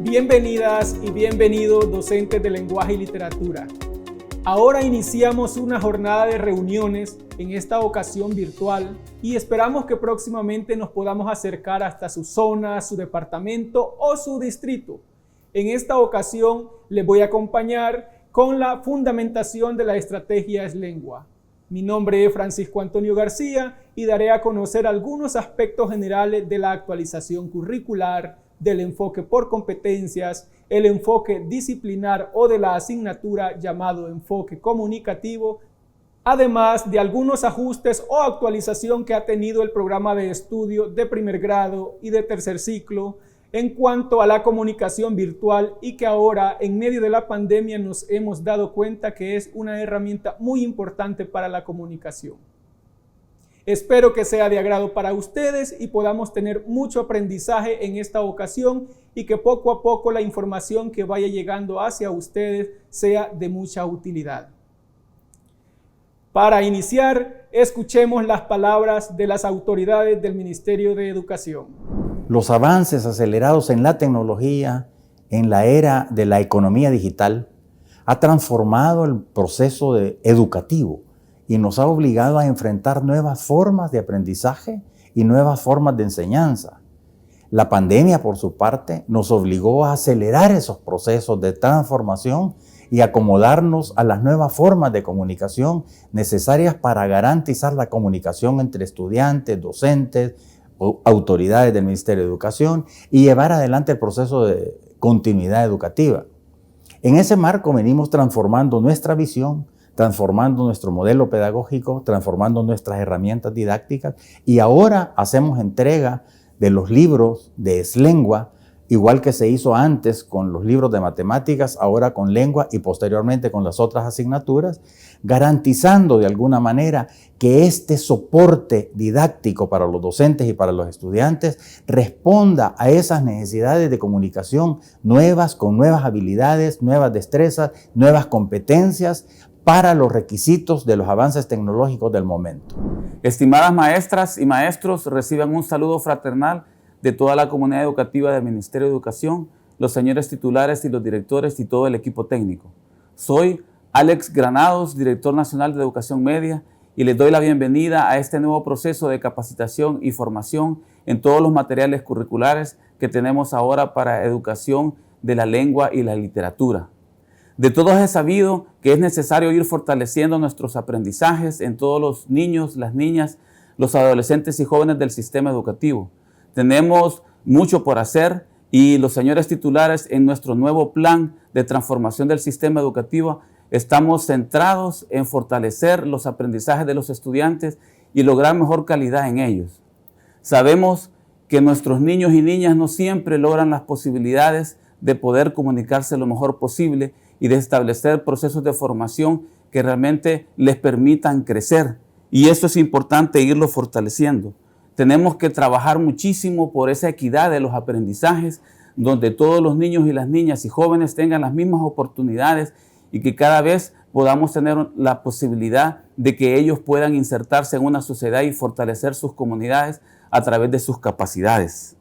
Bienvenidas y bienvenidos docentes de lenguaje y literatura. Ahora iniciamos una jornada de reuniones, en esta ocasión virtual, y esperamos que próximamente nos podamos acercar hasta su zona, su departamento o su distrito. En esta ocasión les voy a acompañar con la fundamentación de la estrategia SLengua. Mi nombre es Francisco Antonio García y daré a conocer algunos aspectos generales de la actualización curricular, del enfoque por competencias, el enfoque disciplinar o de la asignatura llamado enfoque comunicativo, además de algunos ajustes o actualización que ha tenido el programa de estudio de primer grado y de tercer ciclo en cuanto a la comunicación virtual y que ahora en medio de la pandemia nos hemos dado cuenta que es una herramienta muy importante para la comunicación. Espero que sea de agrado para ustedes y podamos tener mucho aprendizaje en esta ocasión y que poco a poco la información que vaya llegando hacia ustedes sea de mucha utilidad. Para iniciar, escuchemos las palabras de las autoridades del Ministerio de Educación. Los avances acelerados en la tecnología, en la era de la economía digital, ha transformado el proceso educativo y nos ha obligado a enfrentar nuevas formas de aprendizaje y nuevas formas de enseñanza. La pandemia, por su parte, nos obligó a acelerar esos procesos de transformación y acomodarnos a las nuevas formas de comunicación necesarias para garantizar la comunicación entre estudiantes, docentes, autoridades del Ministerio de Educación y llevar adelante el proceso de continuidad educativa. En ese marco venimos transformando nuestra visión, transformando nuestro modelo pedagógico, transformando nuestras herramientas didácticas y ahora hacemos entrega de los libros de SLengua, igual que se hizo antes con los libros de matemáticas, ahora con lengua y posteriormente con las otras asignaturas, garantizando de alguna manera que este soporte didáctico para los docentes y para los estudiantes responda a esas necesidades de comunicación nuevas, con nuevas habilidades, nuevas destrezas, nuevas competencias para los requisitos de los avances tecnológicos del momento. Estimadas maestras y maestros, reciban un saludo fraternal de toda la comunidad educativa del Ministerio de Educación, los señores titulares y los directores y todo el equipo técnico. Soy Alex Granados, director nacional de Educación Media, y les doy la bienvenida a este nuevo proceso de capacitación y formación en todos los materiales curriculares que tenemos ahora para educación de la lengua y la literatura. De todos es sabido que es necesario ir fortaleciendo nuestros aprendizajes en todos los niños, las niñas, los adolescentes y jóvenes del sistema educativo. Tenemos mucho por hacer y los señores titulares en nuestro nuevo plan de transformación del sistema educativo estamos centrados en fortalecer los aprendizajes de los estudiantes y lograr mejor calidad en ellos. Sabemos que nuestros niños y niñas no siempre logran las posibilidades de poder comunicarse lo mejor posible y de establecer procesos de formación que realmente les permitan crecer. Y eso es importante irlo fortaleciendo. Tenemos que trabajar muchísimo por esa equidad de los aprendizajes, donde todos los niños y las niñas y jóvenes tengan las mismas oportunidades y que cada vez podamos tener la posibilidad de que ellos puedan insertarse en una sociedad y fortalecer sus comunidades a través de sus capacidades.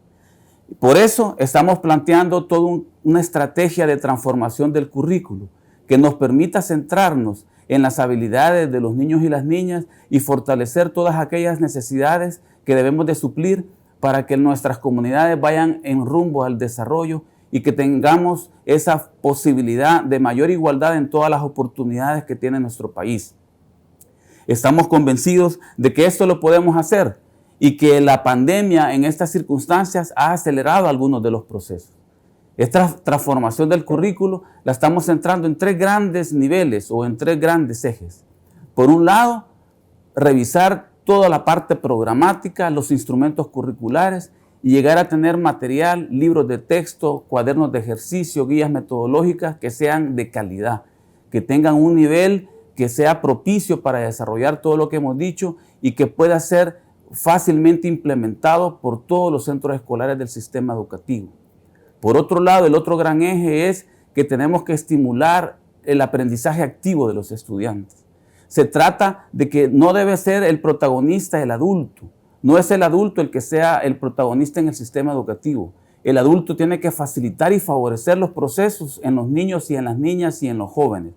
Por eso estamos planteando toda una estrategia de transformación del currículo que nos permita centrarnos en las habilidades de los niños y las niñas y fortalecer todas aquellas necesidades que debemos de suplir para que nuestras comunidades vayan en rumbo al desarrollo y que tengamos esa posibilidad de mayor igualdad en todas las oportunidades que tiene nuestro país. Estamos convencidos de que esto lo podemos hacer y que la pandemia en estas circunstancias ha acelerado algunos de los procesos. Esta transformación del currículo la estamos centrando en tres grandes niveles o en tres grandes ejes. Por un lado, revisar toda la parte programática, los instrumentos curriculares y llegar a tener material, libros de texto, cuadernos de ejercicio, guías metodológicas que sean de calidad, que tengan un nivel que sea propicio para desarrollar todo lo que hemos dicho y que pueda ser fácilmente implementado por todos los centros escolares del sistema educativo. Por otro lado, el otro gran eje es que tenemos que estimular el aprendizaje activo de los estudiantes. Se trata de que no debe ser el protagonista el adulto. No es el adulto el que sea el protagonista en el sistema educativo. el adulto tiene que facilitar y favorecer los procesos en los niños y en las niñas y en los jóvenes.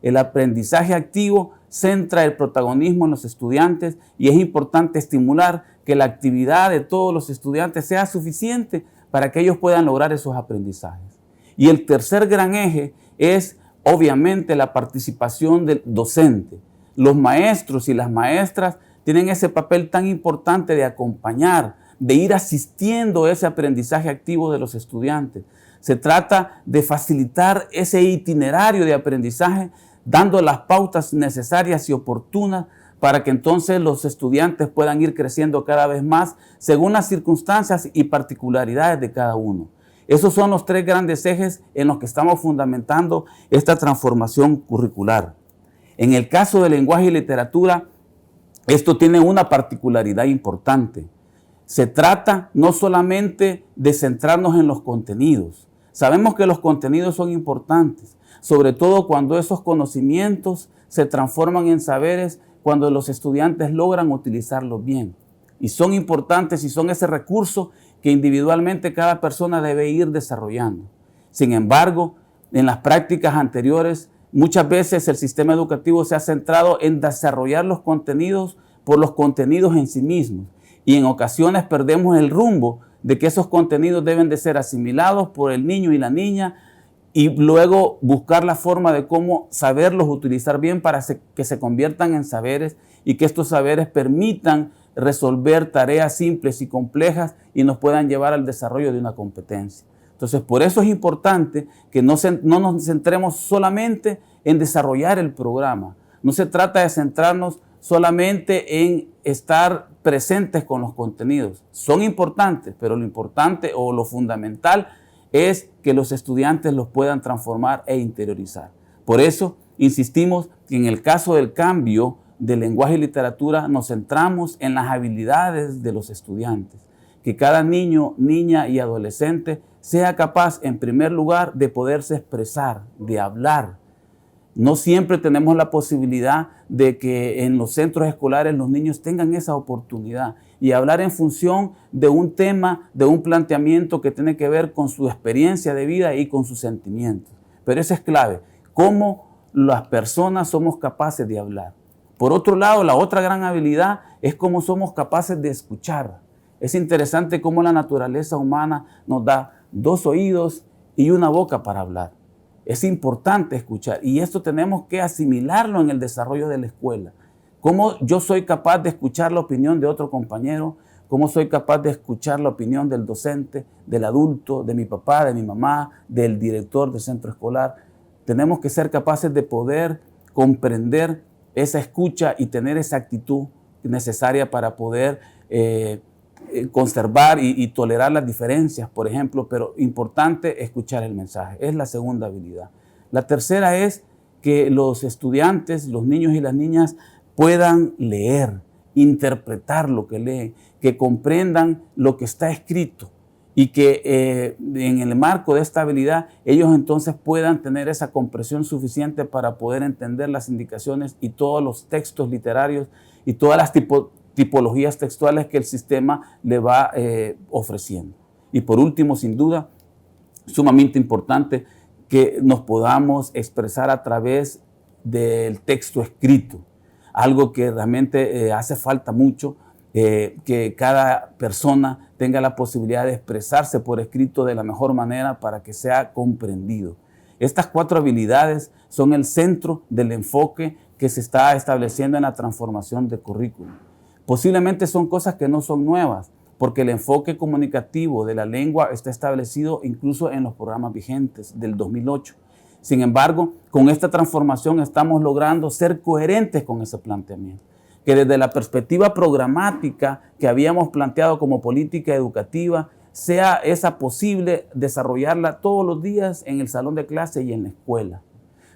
El aprendizaje activo centra el protagonismo en los estudiantes y es importante estimular que la actividad de todos los estudiantes sea suficiente para que ellos puedan lograr esos aprendizajes. Y el tercer gran eje es obviamente la participación del docente. Los maestros y las maestras tienen ese papel tan importante de acompañar, de ir asistiendo ese aprendizaje activo de los estudiantes. Se trata de facilitar ese itinerario de aprendizaje, dando las pautas necesarias y oportunas para que entonces los estudiantes puedan ir creciendo cada vez más según las circunstancias y particularidades de cada uno. Esos son los tres grandes ejes en los que estamos fundamentando esta transformación curricular. En el caso de lenguaje y literatura, esto tiene una particularidad importante. Se trata no solamente de centrarnos en los contenidos. Sabemos que los contenidos son importantes, sobre todo cuando esos conocimientos se transforman en saberes, cuando los estudiantes logran utilizarlos bien. Y son importantes y son ese recurso que individualmente cada persona debe ir desarrollando. Sin embargo, en las prácticas anteriores, muchas veces el sistema educativo se ha centrado en desarrollar los contenidos por los contenidos en sí mismos. Y en ocasiones perdemos el rumbo de que esos contenidos deben de ser asimilados por el niño y la niña y luego buscar la forma de cómo saberlos utilizar bien para que se conviertan en saberes y que estos saberes permitan resolver tareas simples y complejas y nos puedan llevar al desarrollo de una competencia. Entonces, por eso es importante que no nos centremos solamente en desarrollar el programa. No se trata de centrarnos solamente en estar presentes con los contenidos. Son importantes, pero lo importante o lo fundamental es que los estudiantes los puedan transformar e interiorizar. Por eso insistimos que en el caso del cambio de lenguaje y literatura nos centramos en las habilidades de los estudiantes. Que cada niño, niña y adolescente sea capaz, en primer lugar, de poderse expresar, de hablar. No siempre tenemos la posibilidad de que en los centros escolares los niños tengan esa oportunidad y hablar en función de un tema, de un planteamiento que tiene que ver con su experiencia de vida y con sus sentimientos. Pero eso es clave, cómo las personas somos capaces de hablar. Por otro lado, la otra gran habilidad es cómo somos capaces de escuchar. Es interesante cómo la naturaleza humana nos da 2 oídos y una boca para hablar. Es importante escuchar y esto tenemos que asimilarlo en el desarrollo de la escuela. Cómo yo soy capaz de escuchar la opinión de otro compañero, cómo soy capaz de escuchar la opinión del docente, del adulto, de mi papá, de mi mamá, del director del centro escolar. Tenemos que ser capaces de poder comprender esa escucha y tener esa actitud necesaria para poder conservar y tolerar las diferencias, por ejemplo, pero importante escuchar el mensaje. Es la segunda habilidad. La tercera es que los estudiantes, los niños y las niñas puedan leer, interpretar lo que leen, que comprendan lo que está escrito y que en el marco de esta habilidad ellos entonces puedan tener esa comprensión suficiente para poder entender las indicaciones y todos los textos literarios y todas las tipologías textuales que el sistema le va ofreciendo. Y por último, sin duda, sumamente importante que nos podamos expresar a través del texto escrito, algo que realmente hace falta mucho, que cada persona tenga la posibilidad de expresarse por escrito de la mejor manera para que sea comprendido. Estas 4 habilidades son el centro del enfoque que se está estableciendo en la transformación de currículum. Posiblemente son cosas que no son nuevas, porque el enfoque comunicativo de la lengua está establecido incluso en los programas vigentes del 2008. Sin embargo, con esta transformación estamos logrando ser coherentes con ese planteamiento, que desde la perspectiva programática que habíamos planteado como política educativa, sea esa posible desarrollarla todos los días en el salón de clase y en la escuela.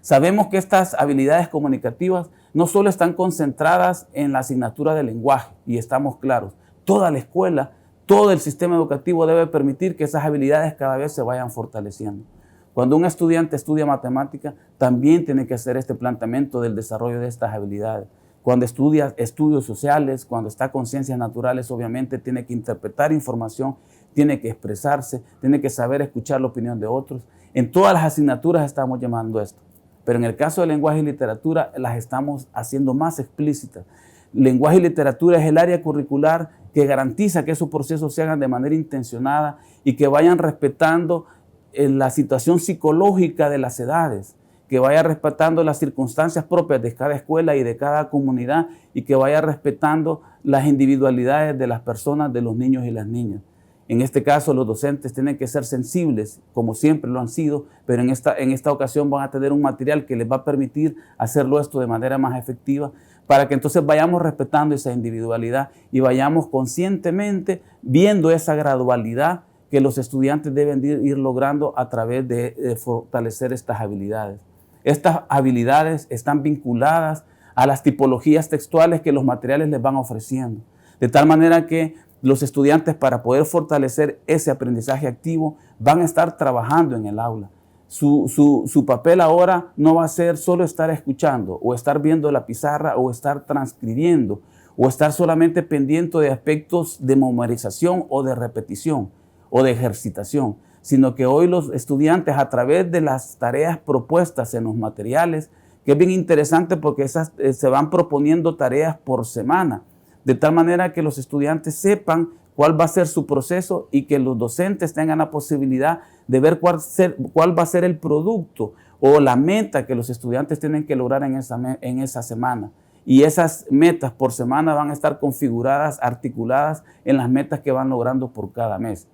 Sabemos que estas habilidades comunicativas no solo están concentradas en la asignatura de lenguaje, y estamos claros, toda la escuela, todo el sistema educativo debe permitir que esas habilidades cada vez se vayan fortaleciendo. Cuando un estudiante estudia matemática, también tiene que hacer este planteamiento del desarrollo de estas habilidades. Cuando estudia estudios sociales, cuando está con ciencias naturales, obviamente tiene que interpretar información, tiene que expresarse, tiene que saber escuchar la opinión de otros. En todas las asignaturas estamos llamando esto, pero en el caso de lenguaje y literatura las estamos haciendo más explícitas. Lenguaje y literatura es el área curricular que garantiza que esos procesos se hagan de manera intencionada y que vayan respetando la situación psicológica de las edades, que vaya respetando las circunstancias propias de cada escuela y de cada comunidad y que vaya respetando las individualidades de las personas, de los niños y las niñas. En este caso, los docentes tienen que ser sensibles, como siempre lo han sido, pero en esta ocasión van a tener un material que les va a permitir hacerlo esto de manera más efectiva, para que entonces vayamos respetando esa individualidad y vayamos conscientemente viendo esa gradualidad que los estudiantes deben ir logrando a través de fortalecer estas habilidades. Estas habilidades están vinculadas a las tipologías textuales que los materiales les van ofreciendo, de tal manera que los estudiantes, para poder fortalecer ese aprendizaje activo, van a estar trabajando en el aula. Su papel ahora no va a ser solo estar escuchando o estar viendo la pizarra o estar transcribiendo o estar solamente pendiente de aspectos de memorización o de repetición o de ejercitación, sino que hoy los estudiantes, a través de las tareas propuestas en los materiales, que es bien interesante porque esas se van proponiendo tareas por semana, de tal manera que los estudiantes sepan cuál va a ser su proceso y que los docentes tengan la posibilidad de ver cuál va a ser el producto o la meta que los estudiantes tienen que lograr en esa semana. Y esas metas por semana van a estar configuradas, articuladas en las metas que van logrando por cada mes.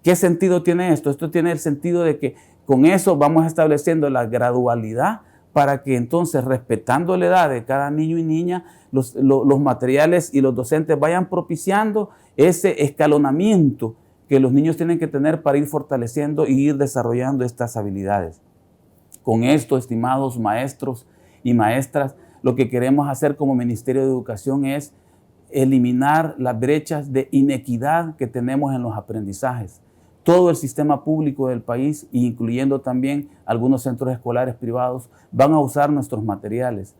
¿Qué sentido tiene esto? Esto tiene el sentido de que con eso vamos estableciendo la gradualidad para que entonces, respetando la edad de cada niño y niña, los materiales y los docentes vayan propiciando ese escalonamiento que los niños tienen que tener para ir fortaleciendo y ir desarrollando estas habilidades. Con esto, estimados maestros y maestras, lo que queremos hacer como Ministerio de Educación es eliminar las brechas de inequidad que tenemos en los aprendizajes. Todo el sistema público del país, incluyendo también algunos centros escolares privados, van a usar nuestros materiales.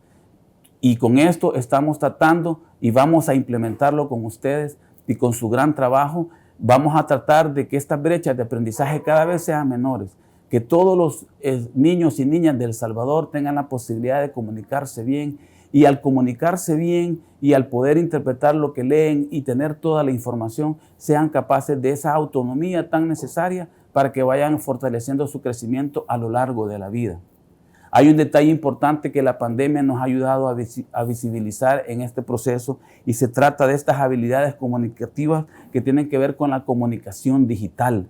Y con esto estamos tratando y vamos a implementarlo con ustedes y con su gran trabajo. Vamos a tratar de que estas brechas de aprendizaje cada vez sean menores, que todos los niños y niñas de El Salvador tengan la posibilidad de comunicarse bien, y al comunicarse bien y al poder interpretar lo que leen y tener toda la información, sean capaces de esa autonomía tan necesaria para que vayan fortaleciendo su crecimiento a lo largo de la vida. Hay un detalle importante que la pandemia nos ha ayudado a visibilizar en este proceso, y se trata de estas habilidades comunicativas que tienen que ver con la comunicación digital.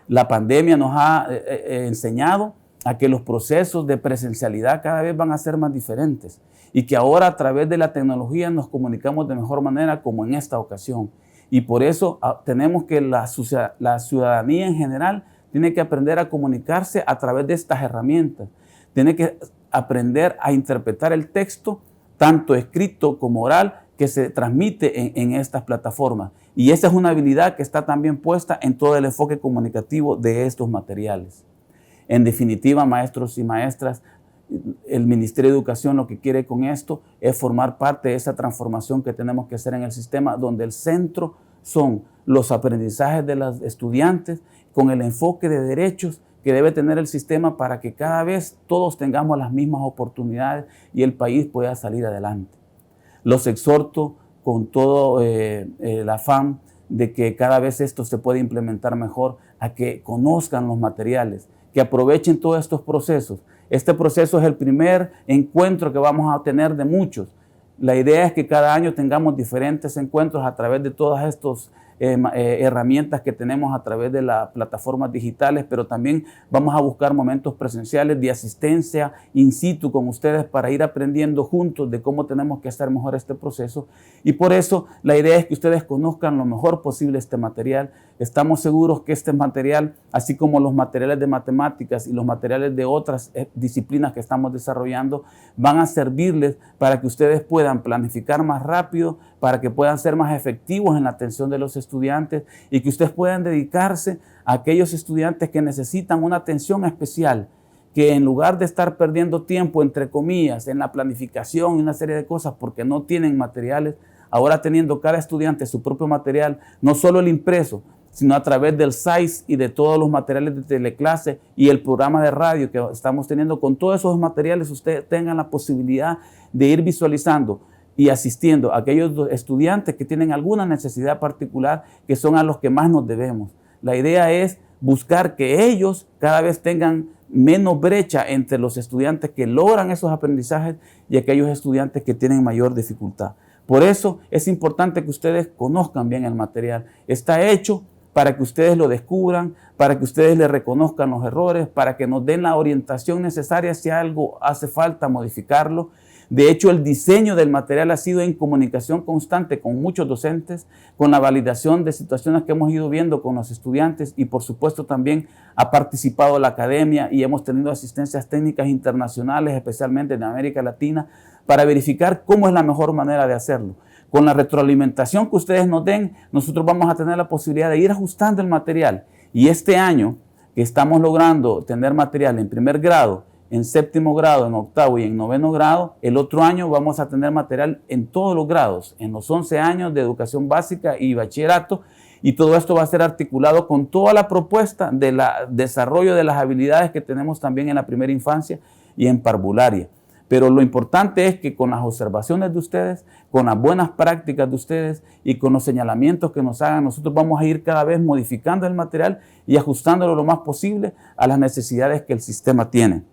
La pandemia nos ha enseñado a que los procesos de presencialidad cada vez van a ser más diferentes y que ahora, a través de la tecnología, nos comunicamos de mejor manera, como en esta ocasión. Y por eso tenemos que la ciudadanía en general tiene que aprender a comunicarse a través de estas herramientas. Tiene que aprender a interpretar el texto, tanto escrito como oral, que se transmite en estas plataformas. Y esa es una habilidad que está también puesta en todo el enfoque comunicativo de estos materiales. En definitiva, maestros y maestras, el Ministerio de Educación lo que quiere con esto es formar parte de esa transformación que tenemos que hacer en el sistema, donde el centro son los aprendizajes de los estudiantes con el enfoque de derechos que debe tener el sistema para que cada vez todos tengamos las mismas oportunidades y el país pueda salir adelante. Los exhorto con todo el afán de que cada vez esto se puede implementar mejor, a que conozcan los materiales, que aprovechen todos estos procesos. Este proceso es el primer encuentro que vamos a tener de muchos. La idea es que cada año tengamos diferentes encuentros a través de todas estas herramientas que tenemos a través de las plataformas digitales, pero también vamos a buscar momentos presenciales de asistencia in situ con ustedes para ir aprendiendo juntos de cómo tenemos que hacer mejor este proceso. Y por eso la idea es que ustedes conozcan lo mejor posible este material. Estamos seguros que este material, así como los materiales de matemáticas y los materiales de otras disciplinas que estamos desarrollando, van a servirles para que ustedes puedan planificar más rápido, para que puedan ser más efectivos en la atención de los estudiantes y que ustedes puedan dedicarse a aquellos estudiantes que necesitan una atención especial, que en lugar de estar perdiendo tiempo, entre comillas, en la planificación y una serie de cosas porque no tienen materiales, ahora teniendo cada estudiante su propio material, no solo el impreso, sino a través del SAIS y de todos los materiales de teleclase y el programa de radio que estamos teniendo. Con todos esos materiales ustedes tengan la posibilidad de ir visualizando y asistiendo a aquellos estudiantes que tienen alguna necesidad particular, que son a los que más nos debemos. La idea es buscar que ellos cada vez tengan menos brecha entre los estudiantes que logran esos aprendizajes y aquellos estudiantes que tienen mayor dificultad. Por eso es importante que ustedes conozcan bien el material. Está hecho para que ustedes lo descubran, para que ustedes le reconozcan los errores, para que nos den la orientación necesaria si algo hace falta modificarlo. De hecho, el diseño del material ha sido en comunicación constante con muchos docentes, con la validación de situaciones que hemos ido viendo con los estudiantes y por supuesto también ha participado la academia y hemos tenido asistencias técnicas internacionales, especialmente de América Latina, para verificar cómo es la mejor manera de hacerlo. Con la retroalimentación que ustedes nos den, nosotros vamos a tener la posibilidad de ir ajustando el material. Y este año que estamos logrando tener material en primer grado, en séptimo grado, en octavo y en noveno grado, el otro año vamos a tener material en todos los grados, en los 11 años de educación básica y bachillerato, y todo esto va a ser articulado con toda la propuesta del desarrollo de las habilidades que tenemos también en la primera infancia y en parvularia. Pero lo importante es que con las observaciones de ustedes, con las buenas prácticas de ustedes y con los señalamientos que nos hagan, nosotros vamos a ir cada vez modificando el material y ajustándolo lo más posible a las necesidades que el sistema tiene.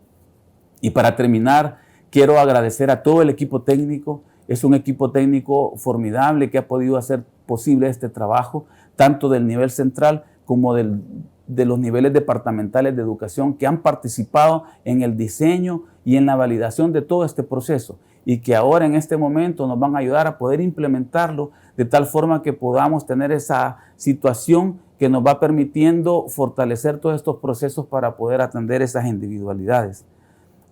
Y para terminar, quiero agradecer a todo el equipo técnico. Es un equipo técnico formidable que ha podido hacer posible este trabajo, tanto del nivel central como de los niveles departamentales de educación que han participado en el diseño y en la validación de todo este proceso y que ahora en este momento nos van a ayudar a poder implementarlo de tal forma que podamos tener esa situación que nos va permitiendo fortalecer todos estos procesos para poder atender esas individualidades.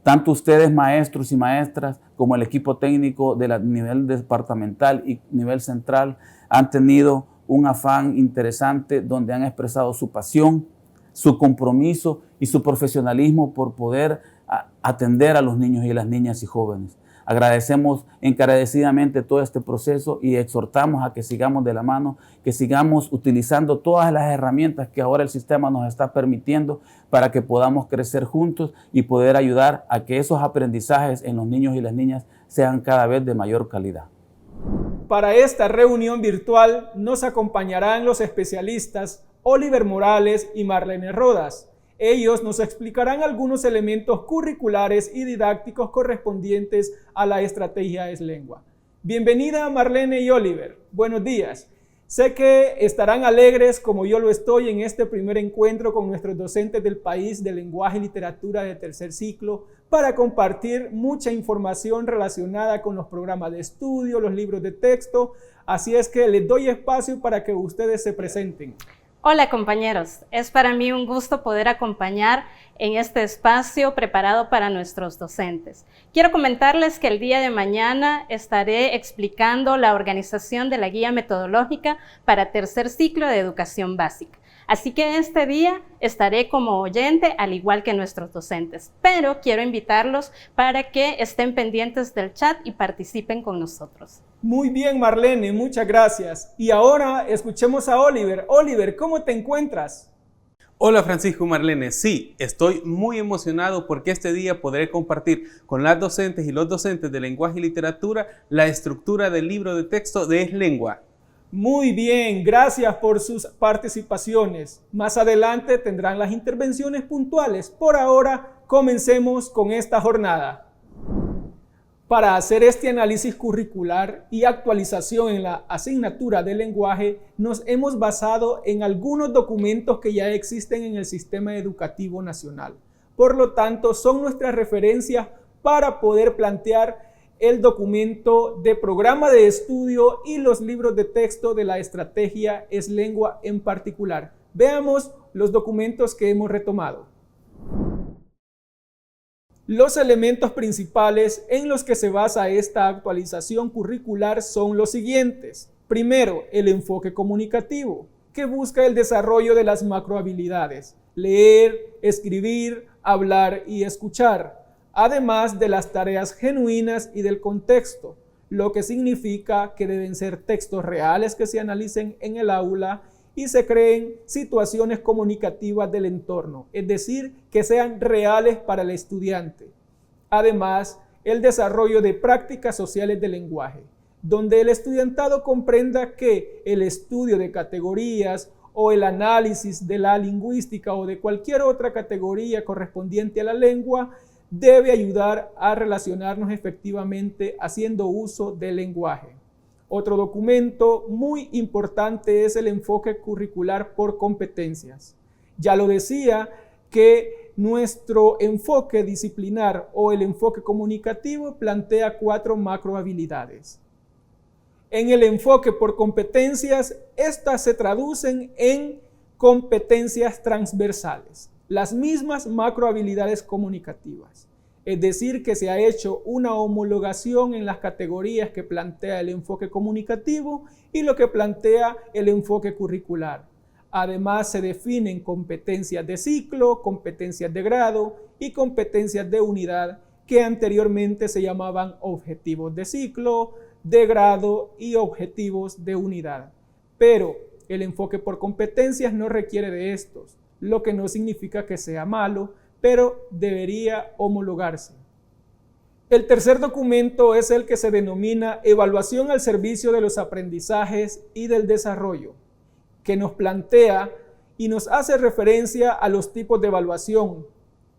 Tanto ustedes, maestros y maestras, como el equipo técnico de nivel departamental y nivel central han tenido un afán interesante donde han expresado su pasión, su compromiso y su profesionalismo por poder atender a los niños y las niñas y jóvenes. Agradecemos encarecidamente todo este proceso y exhortamos a que sigamos de la mano, que sigamos utilizando todas las herramientas que ahora el sistema nos está permitiendo para que podamos crecer juntos y poder ayudar a que esos aprendizajes en los niños y las niñas sean cada vez de mayor calidad. Para esta reunión virtual nos acompañarán los especialistas Oliver Morales y Marlene Rodas. Ellos nos explicarán algunos elementos curriculares y didácticos correspondientes a la estrategia ESLengua. Bienvenida Marlene y Oliver. Buenos días. Sé que estarán alegres como yo lo estoy en este primer encuentro con nuestros docentes del país de lenguaje y literatura de tercer ciclo para compartir mucha información relacionada con los programas de estudio, los libros de texto. Así es que les doy espacio para que ustedes se presenten. Hola compañeros, es para mí un gusto poder acompañar en este espacio preparado para nuestros docentes. Quiero comentarles que el día de mañana estaré explicando la organización de la guía metodológica para tercer ciclo de educación básica. Así que este día estaré como oyente al igual que nuestros docentes, pero quiero invitarlos para que estén pendientes del chat y participen con nosotros. Muy bien, Marlene, muchas gracias. Y ahora escuchemos a Oliver. Oliver, ¿cómo te encuentras? Hola Francisco y Marlene, sí, estoy muy emocionado porque este día podré compartir con las docentes y los docentes de lenguaje y literatura la estructura del libro de texto de ESLengua. Muy bien, gracias por sus participaciones. Más adelante tendrán las intervenciones puntuales. Por ahora, comencemos con esta jornada. Para hacer este análisis curricular y actualización en la asignatura de lenguaje, nos hemos basado en algunos documentos que ya existen en el Sistema Educativo Nacional. Por lo tanto, son nuestras referencias para poder plantear el documento de programa de estudio y los libros de texto de la estrategia ESLengua en particular. Veamos los documentos que hemos retomado. Los elementos principales en los que se basa esta actualización curricular son los siguientes. Primero, el enfoque comunicativo, que busca el desarrollo de las macrohabilidades: leer, escribir, hablar y escuchar, además de las tareas genuinas y del contexto, lo que significa que deben ser textos reales que se analicen en el aula y se creen situaciones comunicativas del entorno, es decir, que sean reales para el estudiante. Además, el desarrollo de prácticas sociales del lenguaje, donde el estudiantado comprenda que el estudio de categorías o el análisis de la lingüística o de cualquier otra categoría correspondiente a la lengua debe ayudar a relacionarnos efectivamente haciendo uso del lenguaje. Otro documento muy importante es el enfoque curricular por competencias. Ya lo decía que nuestro enfoque disciplinar o el enfoque comunicativo plantea 4 macrohabilidades. En el enfoque por competencias, estas se traducen en competencias transversales, las mismas macrohabilidades comunicativas. Es decir, que se ha hecho una homologación en las categorías que plantea el enfoque comunicativo y lo que plantea el enfoque curricular. Además, se definen competencias de ciclo, competencias de grado y competencias de unidad, que anteriormente se llamaban objetivos de ciclo, de grado y objetivos de unidad. Pero el enfoque por competencias no requiere de estos, lo que no significa que sea malo, pero debería homologarse. El tercer documento es el que se denomina Evaluación al servicio de los aprendizajes y del desarrollo, que nos plantea y nos hace referencia a los tipos de evaluación: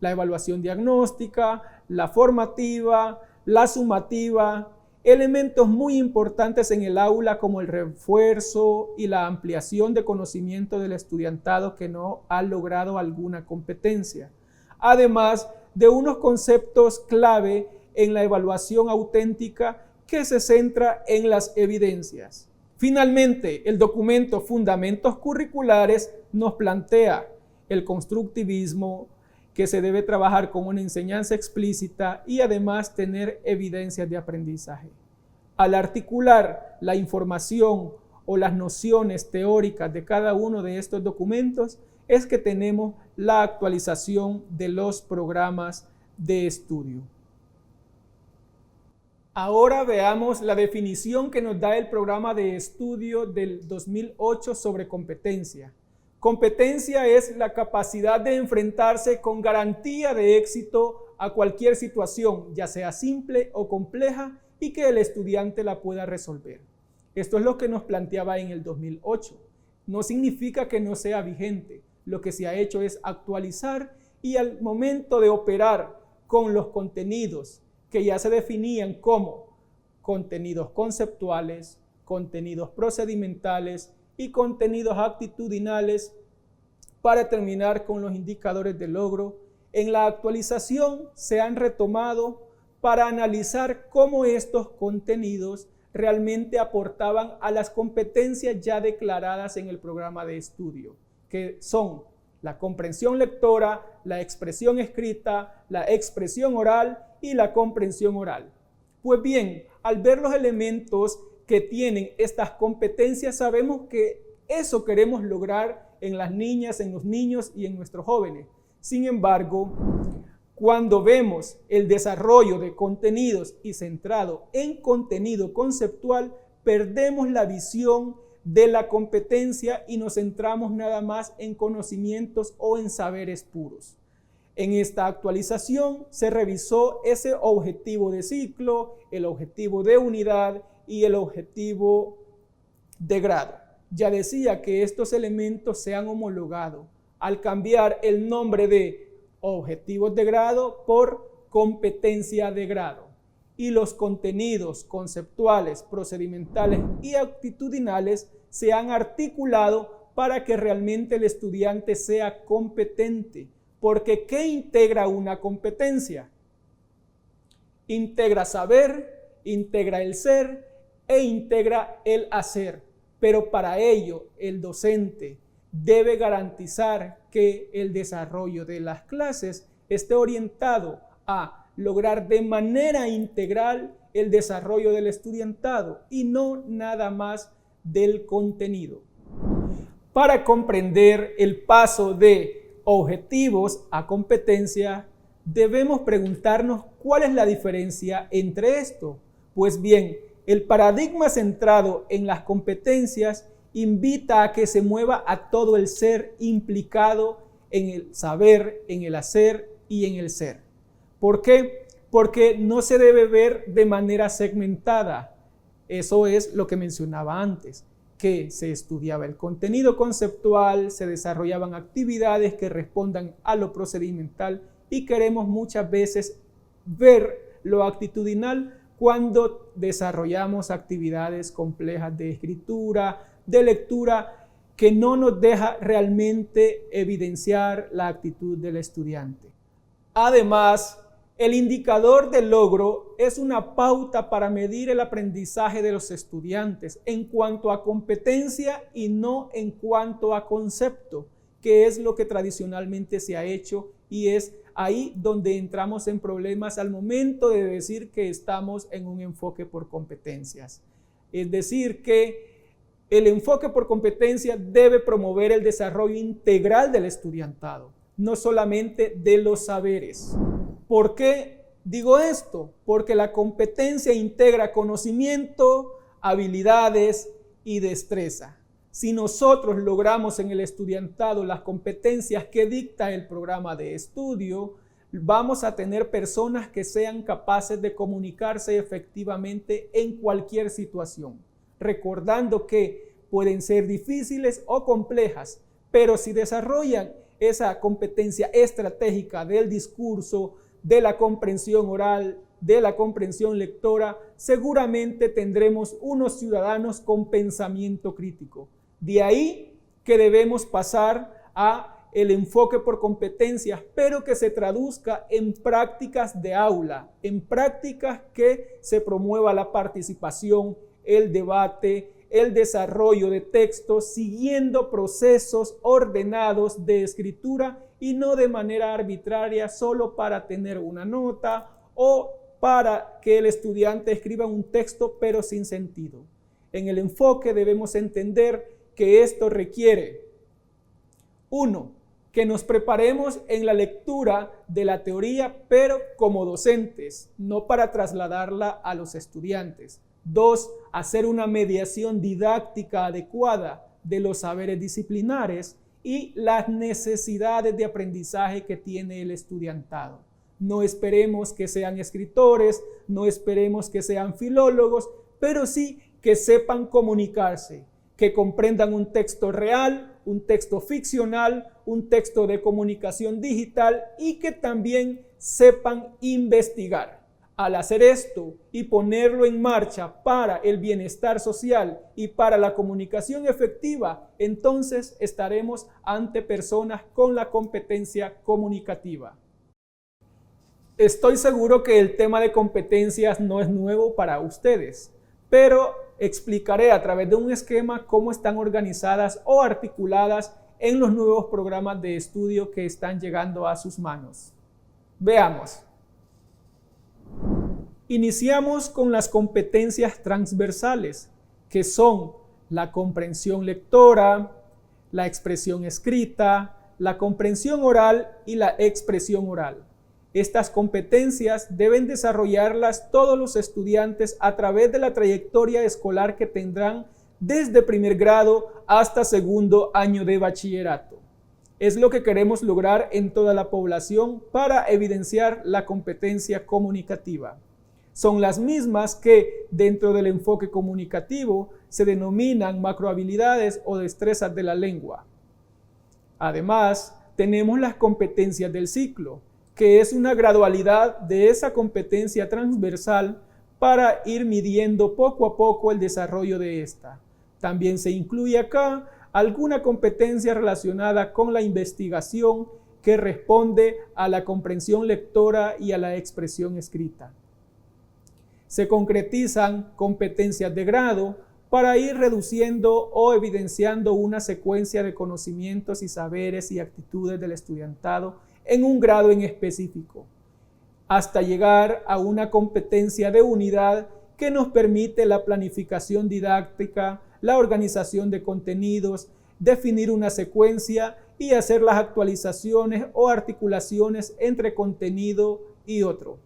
la evaluación diagnóstica, la formativa, la sumativa, elementos muy importantes en el aula como el refuerzo y la ampliación de conocimiento del estudiantado que no ha logrado alguna competencia, además de unos conceptos clave en la evaluación auténtica que se centra en las evidencias. Finalmente, el documento Fundamentos Curriculares nos plantea el constructivismo, que se debe trabajar con una enseñanza explícita y además tener evidencias de aprendizaje. Al articular la información o las nociones teóricas de cada uno de estos documentos, es que tenemos la actualización de los programas de estudio. Ahora veamos la definición que nos da el programa de estudio del 2008 sobre competencia. Competencia es la capacidad de enfrentarse con garantía de éxito a cualquier situación, ya sea simple o compleja, y que el estudiante la pueda resolver. Esto es lo que nos planteaba en el 2008. No significa que no sea vigente. Lo que se ha hecho es actualizar y al momento de operar con los contenidos que ya se definían como contenidos conceptuales, contenidos procedimentales y contenidos actitudinales, para terminar con los indicadores de logro, en la actualización se han retomado para analizar cómo estos contenidos realmente aportaban a las competencias ya declaradas en el programa de estudio, que son la comprensión lectora, la expresión escrita, la expresión oral y la comprensión oral. Pues bien, al ver los elementos que tienen estas competencias, sabemos que eso queremos lograr en las niñas, en los niños y en nuestros jóvenes. Sin embargo, cuando vemos el desarrollo de contenidos y centrado en contenido conceptual, perdemos la visión de la competencia y nos centramos nada más en conocimientos o en saberes puros. En esta actualización se revisó ese objetivo de ciclo, el objetivo de unidad y el objetivo de grado. Ya decía que estos elementos se han homologado al cambiar el nombre de objetivos de grado por competencia de grado. Y los contenidos conceptuales, procedimentales y actitudinales se han articulado para que realmente el estudiante sea competente. Porque ¿qué integra una competencia? Integra saber, integra el ser e integra el hacer. Pero para ello el docente debe garantizar que el desarrollo de las clases esté orientado a lograr de manera integral el desarrollo del estudiantado y no nada más del contenido. Para comprender el paso de objetivos a competencia, debemos preguntarnos cuál es la diferencia entre esto. Pues bien, el paradigma centrado en las competencias invita a que se mueva a todo el ser implicado en el saber, en el hacer y en el ser. ¿Por qué? Porque no se debe ver de manera segmentada. Eso es lo que mencionaba antes, que se estudiaba el contenido conceptual, se desarrollaban actividades que respondan a lo procedimental y queremos muchas veces ver lo actitudinal cuando desarrollamos actividades complejas de escritura, de lectura, que no nos deja realmente evidenciar la actitud del estudiante. Además, el indicador de logro es una pauta para medir el aprendizaje de los estudiantes en cuanto a competencia y no en cuanto a concepto, que es lo que tradicionalmente se ha hecho y es ahí donde entramos en problemas al momento de decir que estamos en un enfoque por competencias. Es decir, que el enfoque por competencias debe promover el desarrollo integral del estudiantado, no solamente de los saberes. ¿Por qué digo esto? Porque la competencia integra conocimiento, habilidades y destreza. Si nosotros logramos en el estudiantado las competencias que dicta el programa de estudio, vamos a tener personas que sean capaces de comunicarse efectivamente en cualquier situación, recordando que pueden ser difíciles o complejas, pero si desarrollan esa competencia estratégica del discurso, de la comprensión oral, de la comprensión lectora, seguramente tendremos unos ciudadanos con pensamiento crítico. De ahí que debemos pasar a el enfoque por competencias, pero que se traduzca en prácticas de aula, en prácticas que se promueva la participación, el debate, el desarrollo de textos, siguiendo procesos ordenados de escritura y no de manera arbitraria solo para tener una nota o para que el estudiante escriba un texto pero sin sentido. En el enfoque debemos entender que esto requiere, 1, que nos preparemos en la lectura de la teoría, pero como docentes, no para trasladarla a los estudiantes. 2, hacer una mediación didáctica adecuada de los saberes disciplinares y las necesidades de aprendizaje que tiene el estudiantado. No esperemos que sean escritores, no esperemos que sean filólogos, pero sí que sepan comunicarse, que comprendan un texto real, un texto ficcional, un texto de comunicación digital y que también sepan investigar. Al hacer esto y ponerlo en marcha para el bienestar social y para la comunicación efectiva, entonces estaremos ante personas con la competencia comunicativa. Estoy seguro que el tema de competencias no es nuevo para ustedes, pero explicaré a través de un esquema cómo están organizadas o articuladas en los nuevos programas de estudio que están llegando a sus manos. Veamos. Iniciamos con las competencias transversales, que son la comprensión lectora, la expresión escrita, la comprensión oral y la expresión oral. Estas competencias deben desarrollarlas todos los estudiantes a través de la trayectoria escolar que tendrán desde primer grado hasta segundo año de bachillerato. Es lo que queremos lograr en toda la población para evidenciar la competencia comunicativa. Son las mismas que dentro del enfoque comunicativo se denominan macrohabilidades o destrezas de la lengua. Además, tenemos las competencias del ciclo, que es una gradualidad de esa competencia transversal para ir midiendo poco a poco el desarrollo de esta. También se incluye acá alguna competencia relacionada con la investigación que responde a la comprensión lectora y a la expresión escrita. Se concretizan competencias de grado para ir reduciendo o evidenciando una secuencia de conocimientos y saberes y actitudes del estudiantado en un grado en específico, hasta llegar a una competencia de unidad que nos permite la planificación didáctica, la organización de contenidos, definir una secuencia y hacer las actualizaciones o articulaciones entre contenido y otro.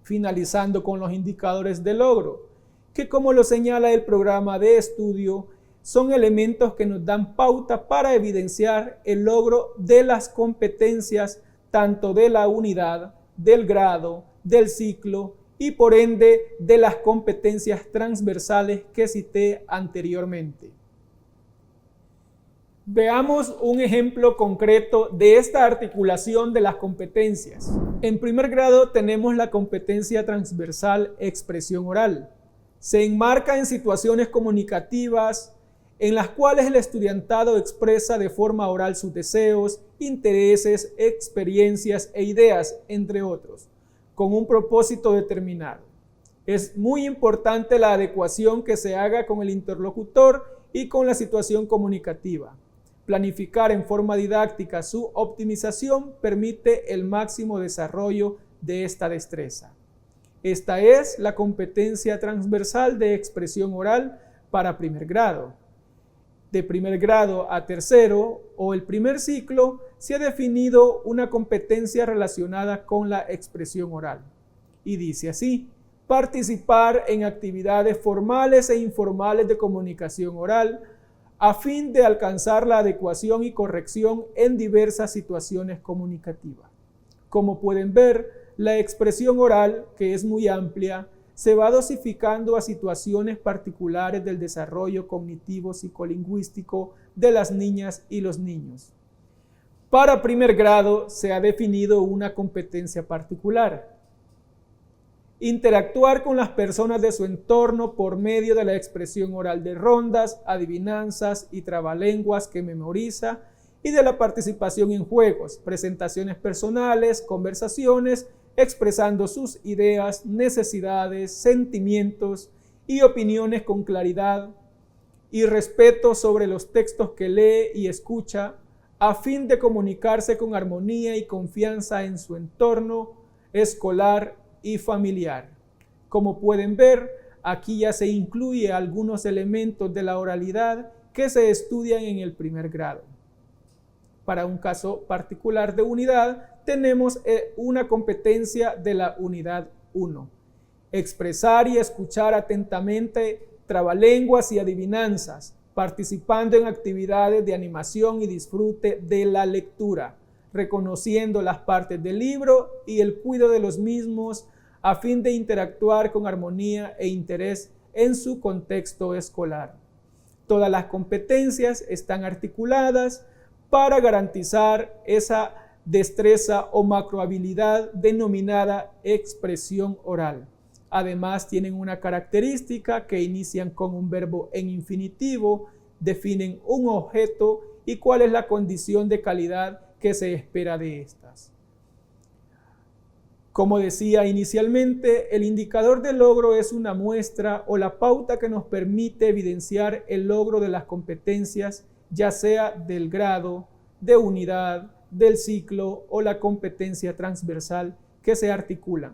Finalizando con los indicadores de logro, que como lo señala el programa de estudio, son elementos que nos dan pauta para evidenciar el logro de las competencias tanto de la unidad, del grado, del ciclo y por ende de las competencias transversales que cité anteriormente. Veamos un ejemplo concreto de esta articulación de las competencias. En primer grado tenemos la competencia transversal expresión oral. Se enmarca en situaciones comunicativas en las cuales el estudiantado expresa de forma oral sus deseos, intereses, experiencias e ideas, entre otros, con un propósito determinado. Es muy importante la adecuación que se haga con el interlocutor y con la situación comunicativa. Planificar en forma didáctica su optimización permite el máximo desarrollo de esta destreza. Esta es la competencia transversal de expresión oral para primer grado. De primer grado a tercero o el primer ciclo se ha definido una competencia relacionada con la expresión oral. Y dice así: participar en actividades formales e informales de comunicación oral a fin de alcanzar la adecuación y corrección en diversas situaciones comunicativas. Como pueden ver, la expresión oral, que es muy amplia, se va dosificando a situaciones particulares del desarrollo cognitivo psicolingüístico de las niñas y los niños. Para primer grado se ha definido una competencia particular: interactuar con las personas de su entorno por medio de la expresión oral de rondas, adivinanzas y trabalenguas que memoriza y de la participación en juegos, presentaciones personales, conversaciones, expresando sus ideas, necesidades, sentimientos y opiniones con claridad y respeto sobre los textos que lee y escucha, a fin de comunicarse con armonía y confianza en su entorno escolar y familiar. Como pueden ver, aquí ya se incluye algunos elementos de la oralidad que se estudian en el primer grado. Para un caso particular de unidad, tenemos una competencia de la unidad 1. Expresar y escuchar atentamente trabalenguas y adivinanzas, participando en actividades de animación y disfrute de la lectura, reconociendo las partes del libro y el cuidado de los mismos a fin de interactuar con armonía e interés en su contexto escolar. Todas las competencias están articuladas para garantizar esa destreza o macrohabilidad denominada expresión oral. Además, tienen una característica que inician con un verbo en infinitivo, definen un objeto y cuál es la condición de calidad que se espera de estas. Como decía inicialmente, el indicador de logro es una muestra o la pauta que nos permite evidenciar el logro de las competencias, ya sea del grado, de unidad, del ciclo o la competencia transversal que se articulan.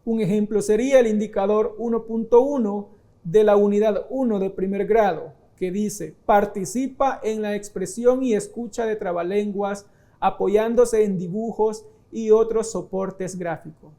Un ejemplo sería el indicador 1.1 de la unidad 1 de primer grado, que dice: participa en la expresión y escucha de trabalenguas apoyándose en dibujos y otros soportes gráficos.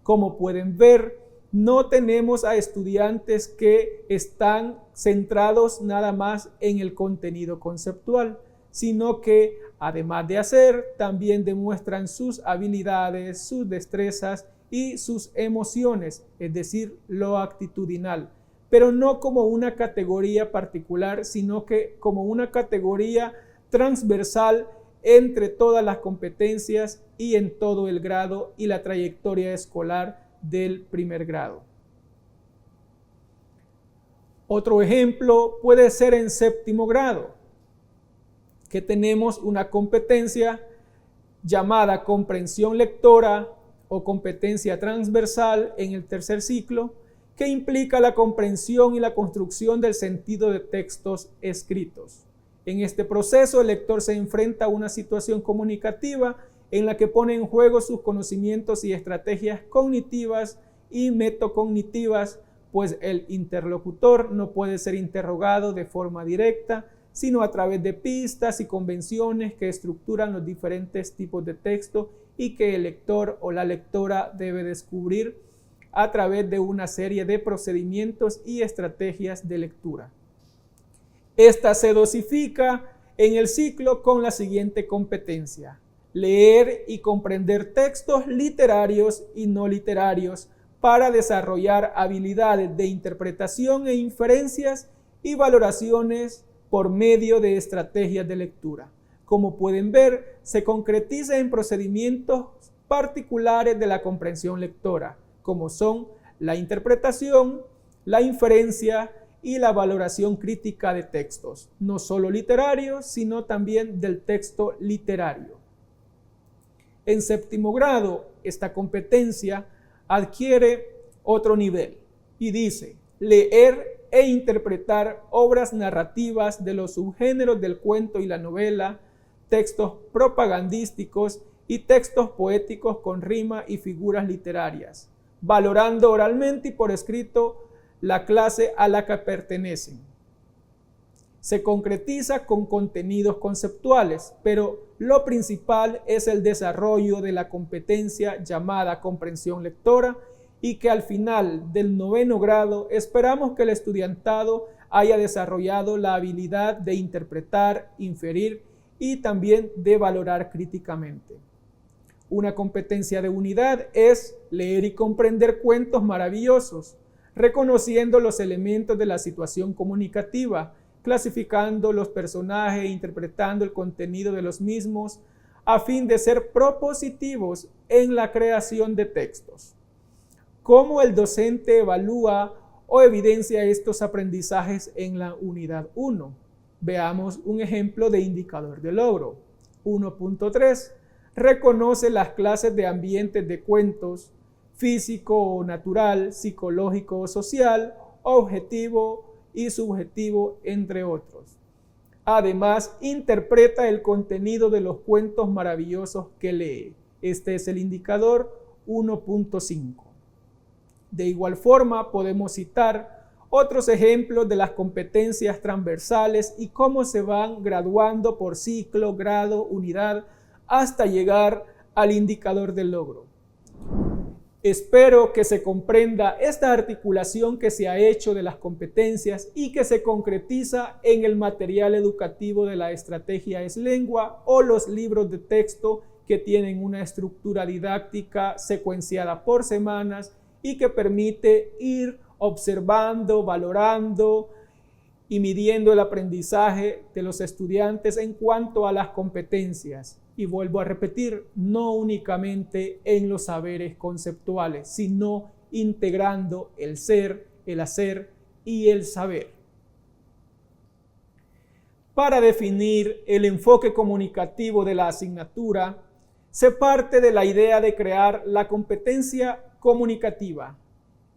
Como pueden ver, no tenemos a estudiantes que están centrados nada más en el contenido conceptual, sino que además de hacer, también demuestran sus habilidades, sus destrezas y sus emociones, es decir, lo actitudinal, pero no como una categoría particular, sino que como una categoría transversal entre todas las competencias y en todo el grado y la trayectoria escolar del primer grado. Otro ejemplo puede ser en séptimo grado, que tenemos una competencia llamada comprensión lectora o competencia transversal en el tercer ciclo, que implica la comprensión y la construcción del sentido de textos escritos. En este proceso, el lector se enfrenta a una situación comunicativa en la que pone en juego sus conocimientos y estrategias cognitivas y metacognitivas, pues el interlocutor no puede ser interrogado de forma directa, sino a través de pistas y convenciones que estructuran los diferentes tipos de texto y que el lector o la lectora debe descubrir a través de una serie de procedimientos y estrategias de lectura. Esta se dosifica en el ciclo con la siguiente competencia: leer y comprender textos literarios y no literarios para desarrollar habilidades de interpretación e inferencias y valoraciones por medio de estrategias de lectura. Como pueden ver, se concretiza en procedimientos particulares de la comprensión lectora, como son la interpretación, la inferencia y la valoración crítica de textos, no solo literarios, sino también del texto literario. En séptimo grado, esta competencia adquiere otro nivel y dice: leer e interpretar obras narrativas de los subgéneros del cuento y la novela, textos propagandísticos y textos poéticos con rima y figuras literarias, valorando oralmente y por escrito la clase a la que pertenecen. Se concretiza con contenidos conceptuales, pero lo principal es el desarrollo de la competencia llamada comprensión lectora, y que al final del noveno grado esperamos que el estudiantado haya desarrollado la habilidad de interpretar, inferir y también de valorar críticamente. Una competencia de unidad es leer y comprender cuentos maravillosos, reconociendo los elementos de la situación comunicativa, clasificando los personajes e interpretando el contenido de los mismos, a fin de ser propositivos en la creación de textos. ¿Cómo el docente evalúa o evidencia estos aprendizajes en la unidad 1? Veamos un ejemplo de indicador de logro. 1.3. Reconoce las clases de ambientes de cuentos: físico o natural, psicológico o social, objetivo y subjetivo, entre otros. Además, interpreta el contenido de los cuentos maravillosos que lee. Este es el indicador 1.5. De igual forma, podemos citar otros ejemplos de las competencias transversales y cómo se van graduando por ciclo, grado, unidad, hasta llegar al indicador del logro. Espero que se comprenda esta articulación que se ha hecho de las competencias y que se concretiza en el material educativo de la estrategia Es Lengua o los libros de texto que tienen una estructura didáctica secuenciada por semanas y que permite ir observando, valorando y midiendo el aprendizaje de los estudiantes en cuanto a las competencias. Y vuelvo a repetir, no únicamente en los saberes conceptuales, sino integrando el ser, el hacer y el saber. Para definir el enfoque comunicativo de la asignatura, se parte de la idea de crear la competencia comunicativa.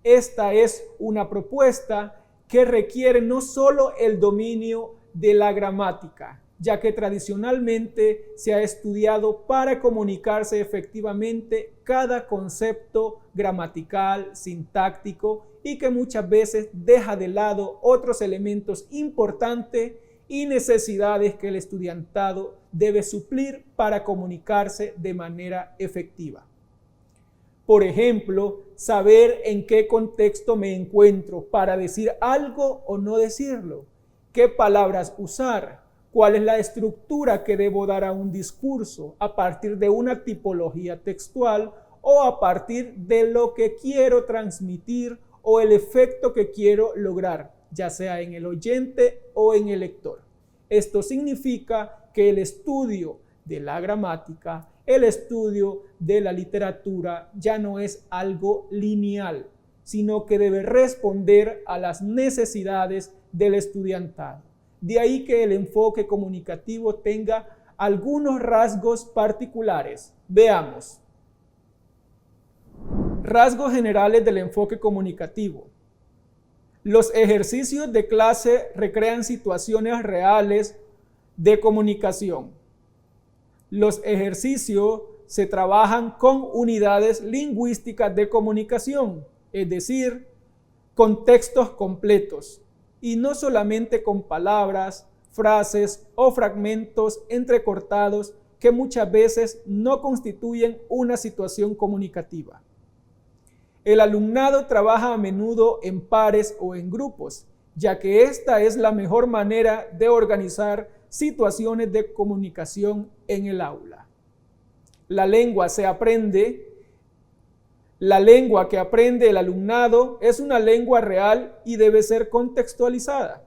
Esta es una propuesta que requiere no solo el dominio de la gramática, ya que tradicionalmente se ha estudiado para comunicarse efectivamente cada concepto gramatical, sintáctico, y que muchas veces deja de lado otros elementos importantes y necesidades que el estudiantado debe suplir para comunicarse de manera efectiva. Por ejemplo, saber en qué contexto me encuentro para decir algo o no decirlo, qué palabras usar, cuál es la estructura que debo dar a un discurso a partir de una tipología textual o a partir de lo que quiero transmitir o el efecto que quiero lograr, ya sea en el oyente o en el lector. Esto significa que el estudio de la gramática, el estudio de la literatura ya no es algo lineal, sino que debe responder a las necesidades del estudiantado. De ahí que el enfoque comunicativo tenga algunos rasgos particulares. Veamos. Rasgos generales del enfoque comunicativo. Los ejercicios de clase recrean situaciones reales de comunicación. Los ejercicios se trabajan con unidades lingüísticas de comunicación, es decir, con textos completos, y no solamente con palabras, frases o fragmentos entrecortados que muchas veces no constituyen una situación comunicativa. El alumnado trabaja a menudo en pares o en grupos, ya que esta es la mejor manera de organizar situaciones de comunicación en el aula. La lengua que aprende el alumnado es una lengua real y debe ser contextualizada.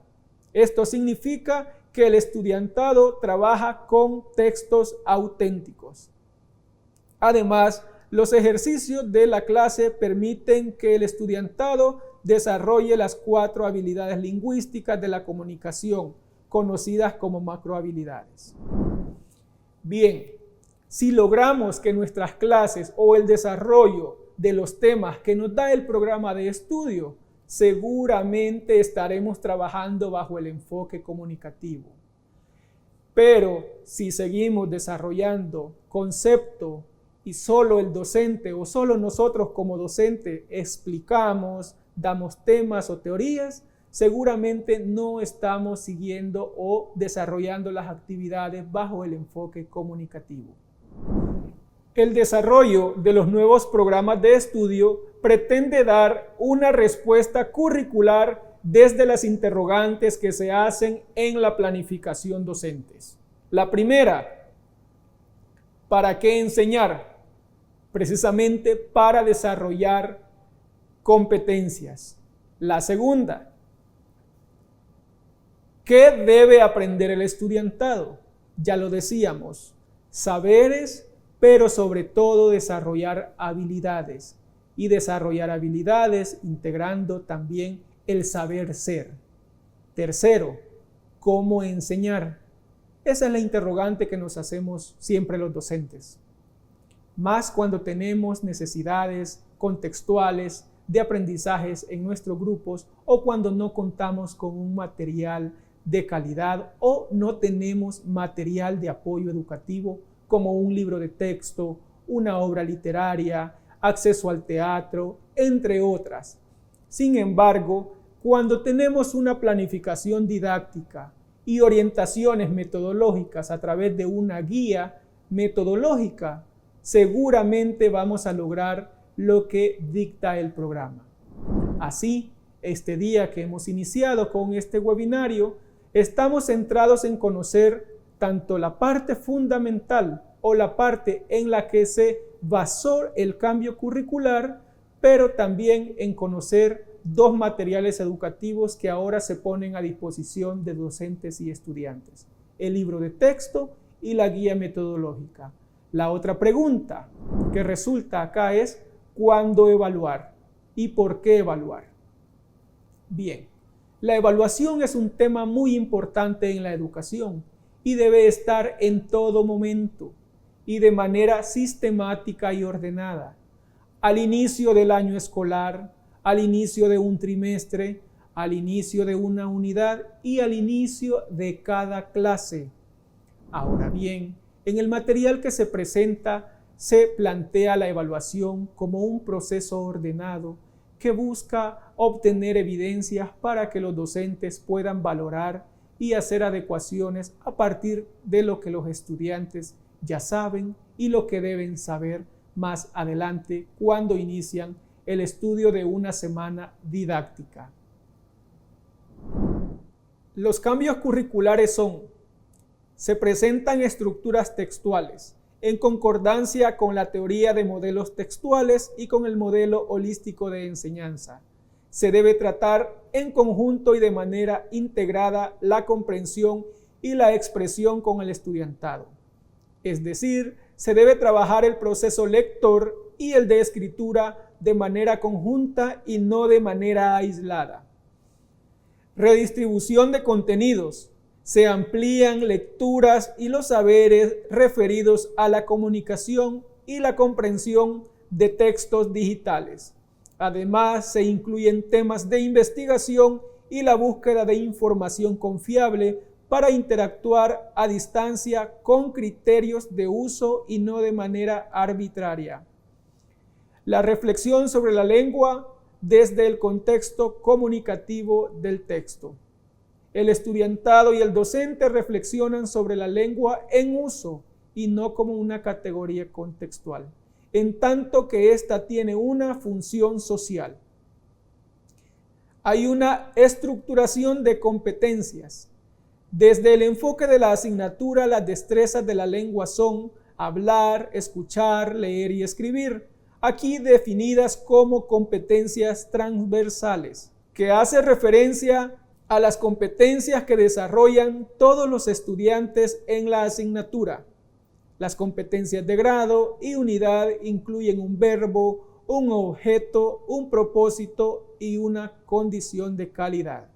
Esto significa que el estudiantado trabaja con textos auténticos. Además, los ejercicios de la clase permiten que el estudiantado desarrolle las 4 habilidades lingüísticas de la comunicación, conocidas como macrohabilidades. Bien, si logramos que nuestras clases o el desarrollo de los temas que nos da el programa de estudio, seguramente estaremos trabajando bajo el enfoque comunicativo. Pero si seguimos desarrollando conceptos y solo el docente o solo nosotros como docente explicamos, damos temas o teorías, seguramente no estamos siguiendo o desarrollando las actividades bajo el enfoque comunicativo. El desarrollo de los nuevos programas de estudio pretende dar una respuesta curricular desde las interrogantes que se hacen en la planificación docentes. La primera, ¿para qué enseñar? Precisamente para desarrollar competencias. La segunda, ¿qué debe aprender el estudiantado? Ya lo decíamos, saberes, pero sobre todo desarrollar habilidades. Y desarrollar habilidades integrando también el saber ser. Tercero, ¿cómo enseñar? Esa es la interrogante que nos hacemos siempre los docentes. Más cuando tenemos necesidades contextuales de aprendizajes en nuestros grupos o cuando no contamos con un material de calidad o no tenemos material de apoyo educativo como un libro de texto, una obra literaria, acceso al teatro, entre otras. Sin embargo, cuando tenemos una planificación didáctica y orientaciones metodológicas a través de una guía metodológica, seguramente vamos a lograr lo que dicta el programa. Así, este día que hemos iniciado con este webinario, estamos centrados en conocer tanto la parte fundamental o la parte en la que se basó el cambio curricular, pero también en conocer 2 materiales educativos que ahora se ponen a disposición de docentes y estudiantes: el libro de texto y la guía metodológica. La otra pregunta que resulta acá es ¿cuándo evaluar y por qué evaluar? Bien, la evaluación es un tema muy importante en la educación y debe estar en todo momento y de manera sistemática y ordenada. Al inicio del año escolar, al inicio de un trimestre, al inicio de una unidad y al inicio de cada clase. Ahora bien, en el material que se presenta se plantea la evaluación como un proceso ordenado que busca obtener evidencias para que los docentes puedan valorar y hacer adecuaciones a partir de lo que los estudiantes ya saben y lo que deben saber más adelante cuando inician el estudio de una semana didáctica. Los cambios curriculares se presentan estructuras textuales en concordancia con la teoría de modelos textuales y con el modelo holístico de enseñanza. Se debe tratar en conjunto y de manera integrada la comprensión y la expresión con el estudiantado. Es decir, se debe trabajar el proceso lector y el de escritura de manera conjunta y no de manera aislada. Redistribución de contenidos. Se amplían lecturas y los saberes referidos a la comunicación y la comprensión de textos digitales. Además, se incluyen temas de investigación y la búsqueda de información confiable para interactuar a distancia con criterios de uso y no de manera arbitraria. La reflexión sobre la lengua desde el contexto comunicativo del texto. El estudiantado y el docente reflexionan sobre la lengua en uso y no como una categoría contextual, en tanto que ésta tiene una función social. hay una estructuración de competencias. Desde el enfoque de la asignatura, las destrezas de la lengua son hablar, escuchar, leer y escribir, aquí definidas como competencias transversales, que hace referencia a las competencias que desarrollan todos los estudiantes en la asignatura. Las competencias de grado y unidad incluyen un verbo, un objeto, un propósito y una condición de calidad.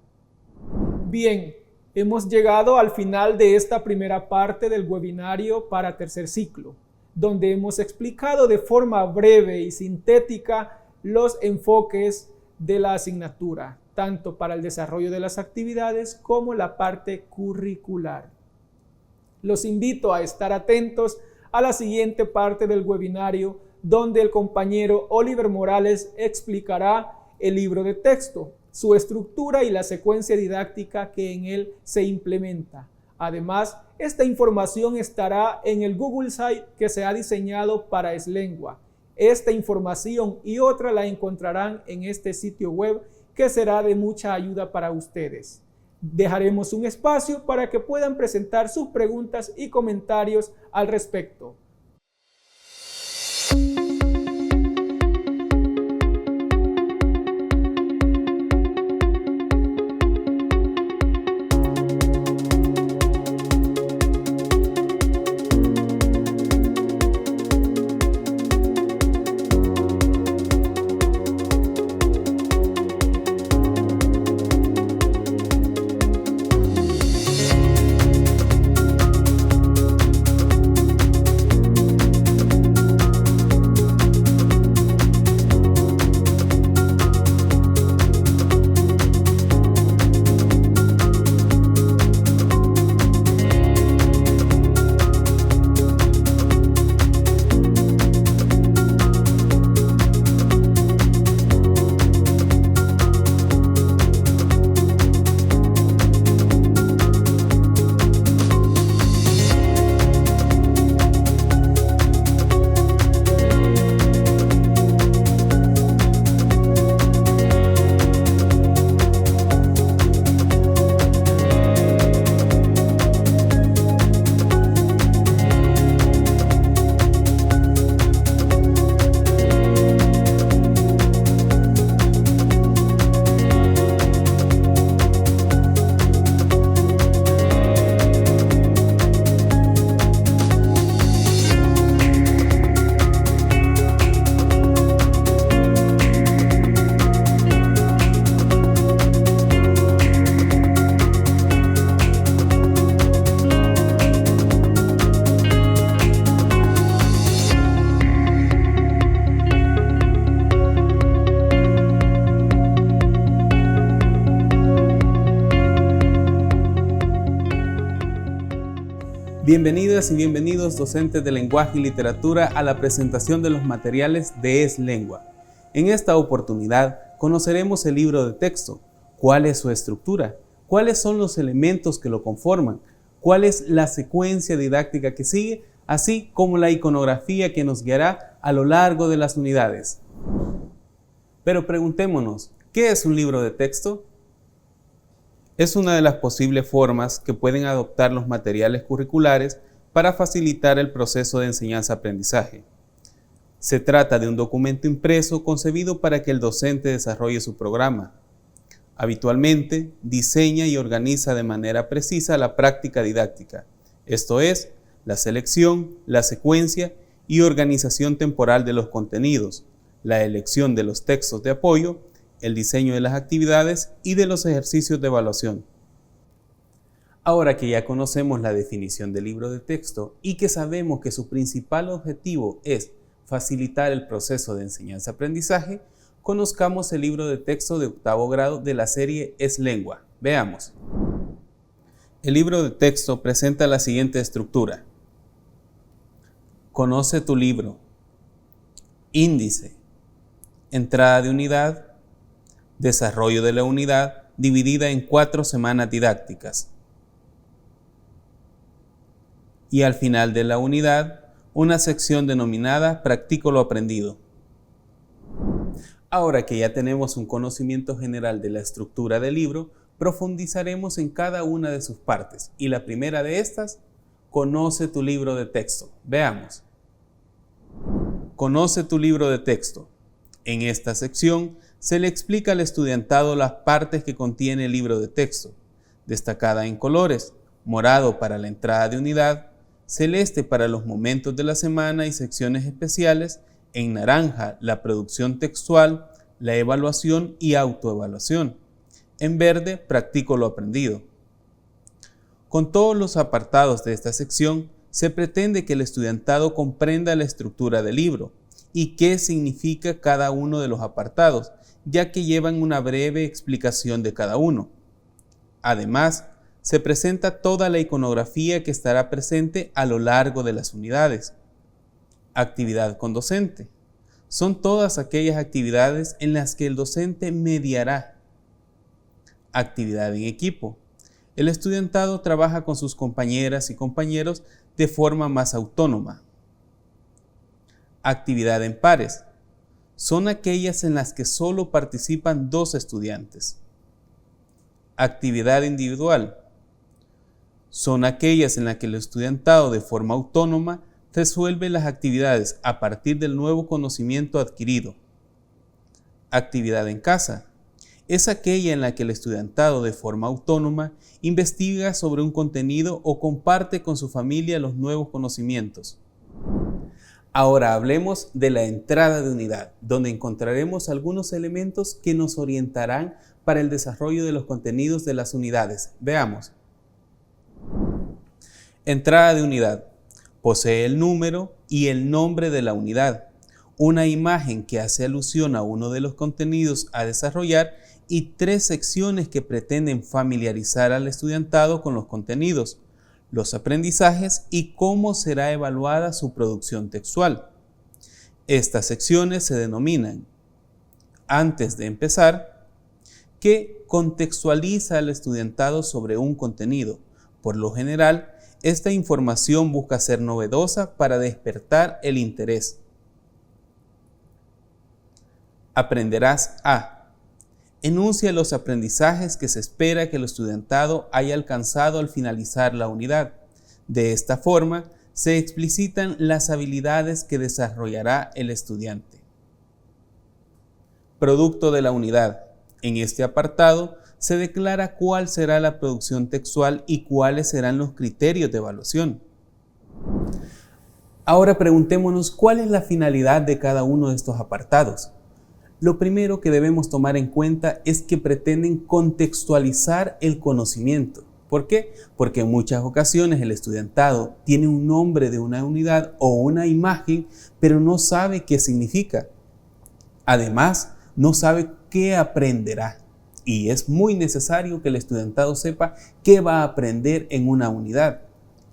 Bien, hemos llegado al final de esta primera parte del webinario para tercer ciclo, donde hemos explicado de forma breve y sintética los enfoques de la asignatura, tanto para el desarrollo de las actividades como la parte curricular. Los invito a estar atentos a la siguiente parte del webinario, donde el compañero Oliver Morales explicará el libro de texto, su estructura y la secuencia didáctica que en él se implementa. Además, esta información estará en el Google Site que se ha diseñado para ESLengua. Esta información y otra la encontrarán en este sitio web que será de mucha ayuda para ustedes. Dejaremos un espacio para que puedan presentar sus preguntas y comentarios al respecto. Bienvenidas y bienvenidos docentes de lenguaje y literatura a la presentación de los materiales de ESLengua. En esta oportunidad conoceremos el libro de texto, cuál es su estructura, cuáles son los elementos que lo conforman, cuál es la secuencia didáctica que sigue, así como la iconografía que nos guiará a lo largo de las unidades. Pero preguntémonos, ¿qué es un libro de texto? Es una de las posibles formas que pueden adoptar los materiales curriculares para facilitar el proceso de enseñanza-aprendizaje. Se trata de un documento impreso concebido para que el docente desarrolle su programa. Habitualmente, diseña y organiza de manera precisa la práctica didáctica, esto es, la selección, la secuencia y organización temporal de los contenidos, la elección de los textos de apoyo, el diseño de las actividades y de los ejercicios de evaluación. Ahora que ya conocemos la definición del libro de texto y que sabemos que su principal objetivo es facilitar el proceso de enseñanza-aprendizaje, conozcamos el libro de texto de octavo grado de la serie ESLengua. Veamos. El libro de texto presenta la siguiente estructura. Conoce tu libro. Índice. Entrada de unidad. Desarrollo de la unidad dividida en 4 semanas didácticas. Y al final de la unidad, una sección denominada Practico lo aprendido. Ahora que ya tenemos un conocimiento general de la estructura del libro, profundizaremos en cada una de sus partes. Y la primera de estas, conoce tu libro de texto. Veamos. Conoce tu libro de texto. En esta sección se le explica al estudiantado las partes que contiene el libro de texto, destacada en colores: morado para la entrada de unidad, celeste para los momentos de la semana y secciones especiales, en naranja la producción textual, la evaluación y autoevaluación, en verde practico lo aprendido. Con todos los apartados de esta sección, se pretende que el estudiantado comprenda la estructura del libro y qué significa cada uno de los apartados, ya que llevan una breve explicación de cada uno. Además, se presenta toda la iconografía que estará presente a lo largo de las unidades. Actividad con docente. Son todas aquellas actividades en las que el docente mediará. Actividad en equipo. El estudiantado trabaja con sus compañeras y compañeros de forma más autónoma. Actividad en pares. Son aquellas en las que solo participan 2 estudiantes. Actividad individual. Son aquellas en las que el estudiantado de forma autónoma resuelve las actividades a partir del nuevo conocimiento adquirido. Actividad en casa. Es aquella en la que el estudiantado de forma autónoma investiga sobre un contenido o comparte con su familia los nuevos conocimientos. Ahora hablemos de la entrada de unidad, donde encontraremos algunos elementos que nos orientarán para el desarrollo de los contenidos de las unidades. Veamos. Entrada de unidad. Posee el número y el nombre de la unidad, una imagen que hace alusión a uno de los contenidos a desarrollar y 3 secciones que pretenden familiarizar al estudiantado con los contenidos, los aprendizajes y cómo será evaluada su producción textual. Estas secciones se denominan, antes de empezar, que contextualiza al estudiantado sobre un contenido. Por lo general, esta información busca ser novedosa para despertar el interés. Aprenderás a. Enuncia los aprendizajes que se espera que el estudiantado haya alcanzado al finalizar la unidad. De esta forma, se explicitan las habilidades que desarrollará el estudiante. Producto de la unidad. En este apartado, se declara cuál será la producción textual y cuáles serán los criterios de evaluación. Ahora preguntémonos cuál es la finalidad de cada uno de estos apartados. Lo primero que debemos tomar en cuenta es que pretenden contextualizar el conocimiento. ¿Por qué? Porque en muchas ocasiones el estudiantado tiene un nombre de una unidad o una imagen, pero no sabe qué significa. Además, no sabe qué aprenderá. Y es muy necesario que el estudiantado sepa qué va a aprender en una unidad.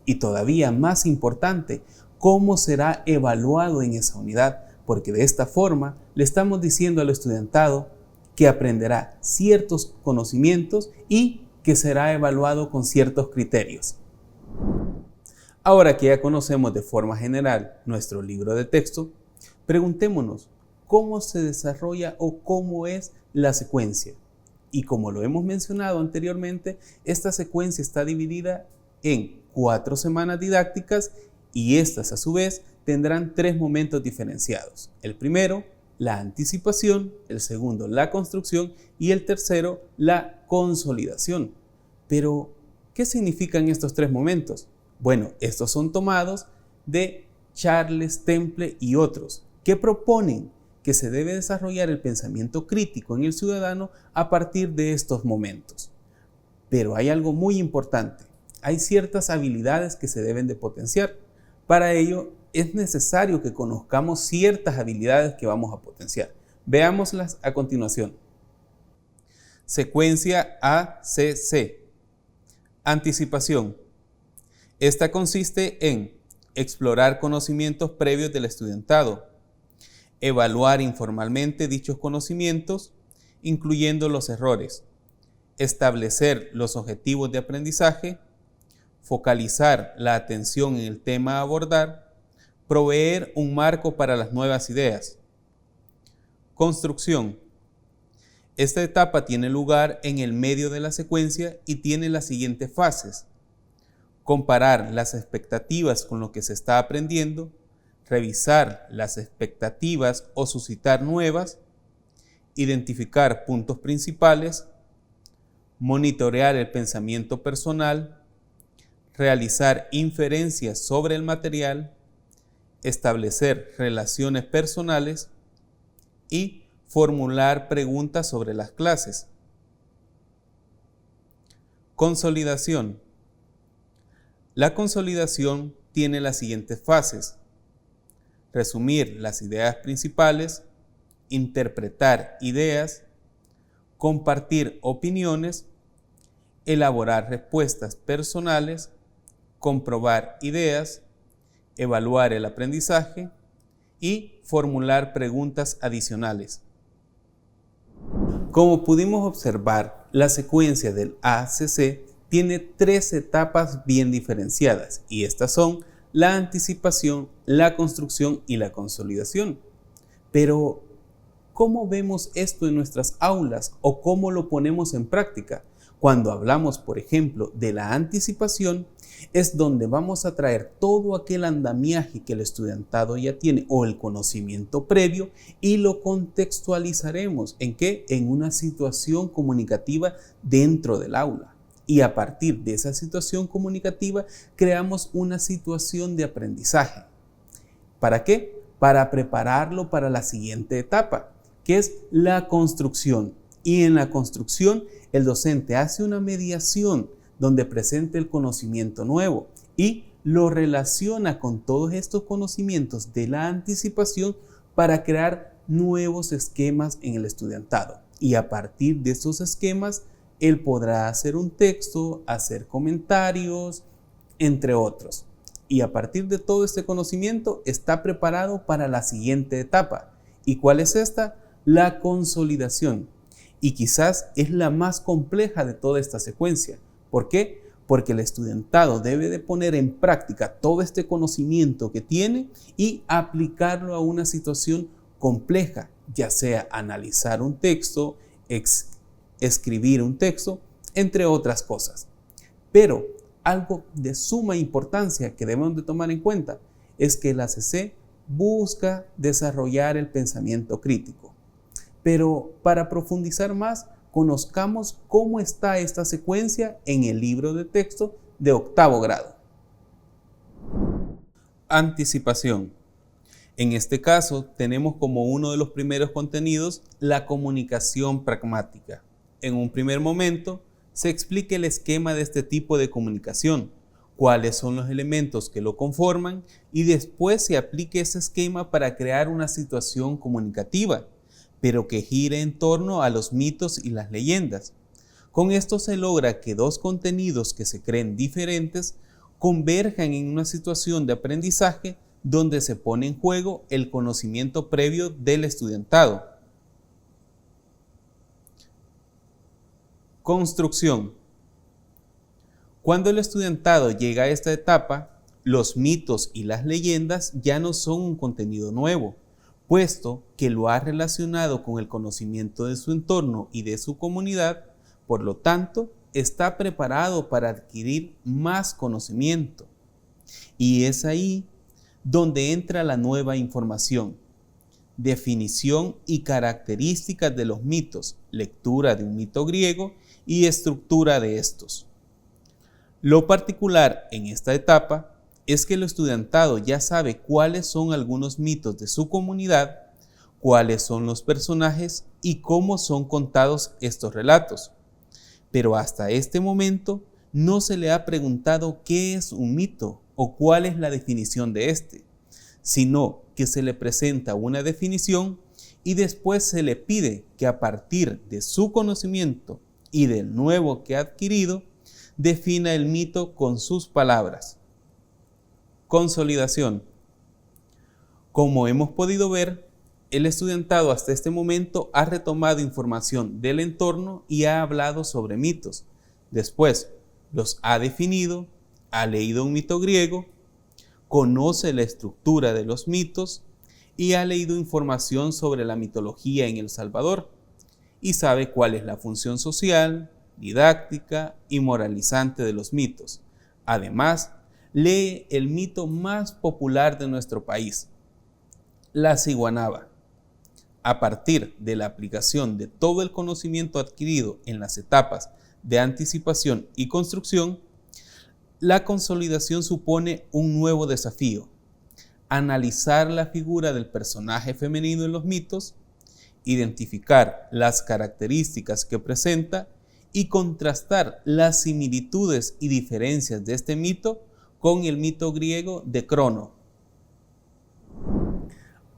Y todavía más importante, cómo será evaluado en esa unidad, porque de esta forma le estamos diciendo al estudiantado que aprenderá ciertos conocimientos y que será evaluado con ciertos criterios. Ahora que ya conocemos de forma general nuestro libro de texto, preguntémonos cómo se desarrolla o cómo es la secuencia. Y como lo hemos mencionado anteriormente, esta secuencia está dividida en 4 semanas didácticas y estas a su vez tendrán 3 momentos diferenciados. El primero, la anticipación, el segundo, la construcción y el tercero, la consolidación. Pero, ¿qué significan estos 3 momentos? Bueno, estos son tomados de Charles Temple y otros, que proponen que se debe desarrollar el pensamiento crítico en el ciudadano a partir de estos momentos. Pero hay algo muy importante. Hay ciertas habilidades que se deben de potenciar. Para ello, es necesario que conozcamos ciertas habilidades que vamos a potenciar. Veámoslas a continuación. Secuencia ACC. Anticipación. Esta consiste en explorar conocimientos previos del estudiantado, evaluar informalmente dichos conocimientos, incluyendo los errores, establecer los objetivos de aprendizaje, focalizar la atención en el tema a abordar, proveer un marco para las nuevas ideas. Construcción. Esta etapa tiene lugar en el medio de la secuencia y tiene las siguientes fases: comparar las expectativas con lo que se está aprendiendo, revisar las expectativas o suscitar nuevas, identificar puntos principales, monitorear el pensamiento personal, realizar inferencias sobre el material, establecer relaciones personales y formular preguntas sobre las clases. Consolidación. La consolidación tiene las siguientes fases: resumir las ideas principales, interpretar ideas, compartir opiniones, elaborar respuestas personales, comprobar ideas, evaluar el aprendizaje y formular preguntas adicionales. Como pudimos observar, la secuencia del ACC tiene 3 etapas bien diferenciadas, y estas son la anticipación, la construcción y la consolidación. Pero, ¿cómo vemos esto en nuestras aulas o cómo lo ponemos en práctica? Cuando hablamos, por ejemplo, de la anticipación, es donde vamos a traer todo aquel andamiaje que el estudiantado ya tiene o el conocimiento previo y lo contextualizaremos. ¿En qué? En una situación comunicativa dentro del aula. Y a partir de esa situación comunicativa creamos una situación de aprendizaje. ¿Para qué? Para prepararlo para la siguiente etapa, que es la construcción. Y en la construcción el docente hace una mediación donde presenta el conocimiento nuevo y lo relaciona con todos estos conocimientos de la anticipación para crear nuevos esquemas en el estudiantado. Y a partir de esos esquemas, él podrá hacer un texto, hacer comentarios, entre otros. Y a partir de todo este conocimiento está preparado para la siguiente etapa. ¿Y cuál es esta? La consolidación. Y quizás es la más compleja de toda esta secuencia. ¿Por qué? Porque el estudiantado debe de poner en práctica todo este conocimiento que tiene y aplicarlo a una situación compleja, ya sea analizar un texto, escribir un texto, entre otras cosas. Pero algo de suma importancia que debemos de tomar en cuenta es que el ACC busca desarrollar el pensamiento crítico. Pero para profundizar más, conozcamos cómo está esta secuencia en el libro de texto de 8º grado. Anticipación. En este caso, tenemos como uno de los primeros contenidos la comunicación pragmática. En un primer momento, se explica el esquema de este tipo de comunicación, cuáles son los elementos que lo conforman y después se aplica ese esquema para crear una situación comunicativa, pero que gire en torno a los mitos y las leyendas. Con esto se logra que 2 contenidos que se creen diferentes converjan en una situación de aprendizaje donde se pone en juego el conocimiento previo del estudiantado. Construcción. Cuando el estudiantado llega a esta etapa, los mitos y las leyendas ya no son un contenido nuevo, puesto que lo ha relacionado con el conocimiento de su entorno y de su comunidad. Por lo tanto, está preparado para adquirir más conocimiento. Y es ahí donde entra la nueva información, definición y características de los mitos, lectura de un mito griego y estructura de estos. Lo particular en esta etapa es que el estudiantado ya sabe cuáles son algunos mitos de su comunidad, cuáles son los personajes y cómo son contados estos relatos. Pero hasta este momento no se le ha preguntado qué es un mito o cuál es la definición de este, sino que se le presenta una definición y después se le pide que a partir de su conocimiento y del nuevo que ha adquirido, defina el mito con sus palabras. Consolidación. Como hemos podido ver, el estudiantado hasta este momento ha retomado información del entorno y ha hablado sobre mitos. Después los ha definido, ha leído un mito griego, conoce la estructura de los mitos, y ha leído información sobre la mitología en El Salvador y sabe cuál es la función social, didáctica y moralizante de los mitos. Además, lee el mito más popular de nuestro país, la ciguanaba. A partir de la aplicación de todo el conocimiento adquirido en las etapas de anticipación y construcción, la consolidación supone un nuevo desafío: analizar la figura del personaje femenino en los mitos, identificar las características que presenta y contrastar las similitudes y diferencias de este mito con el mito griego de Crono.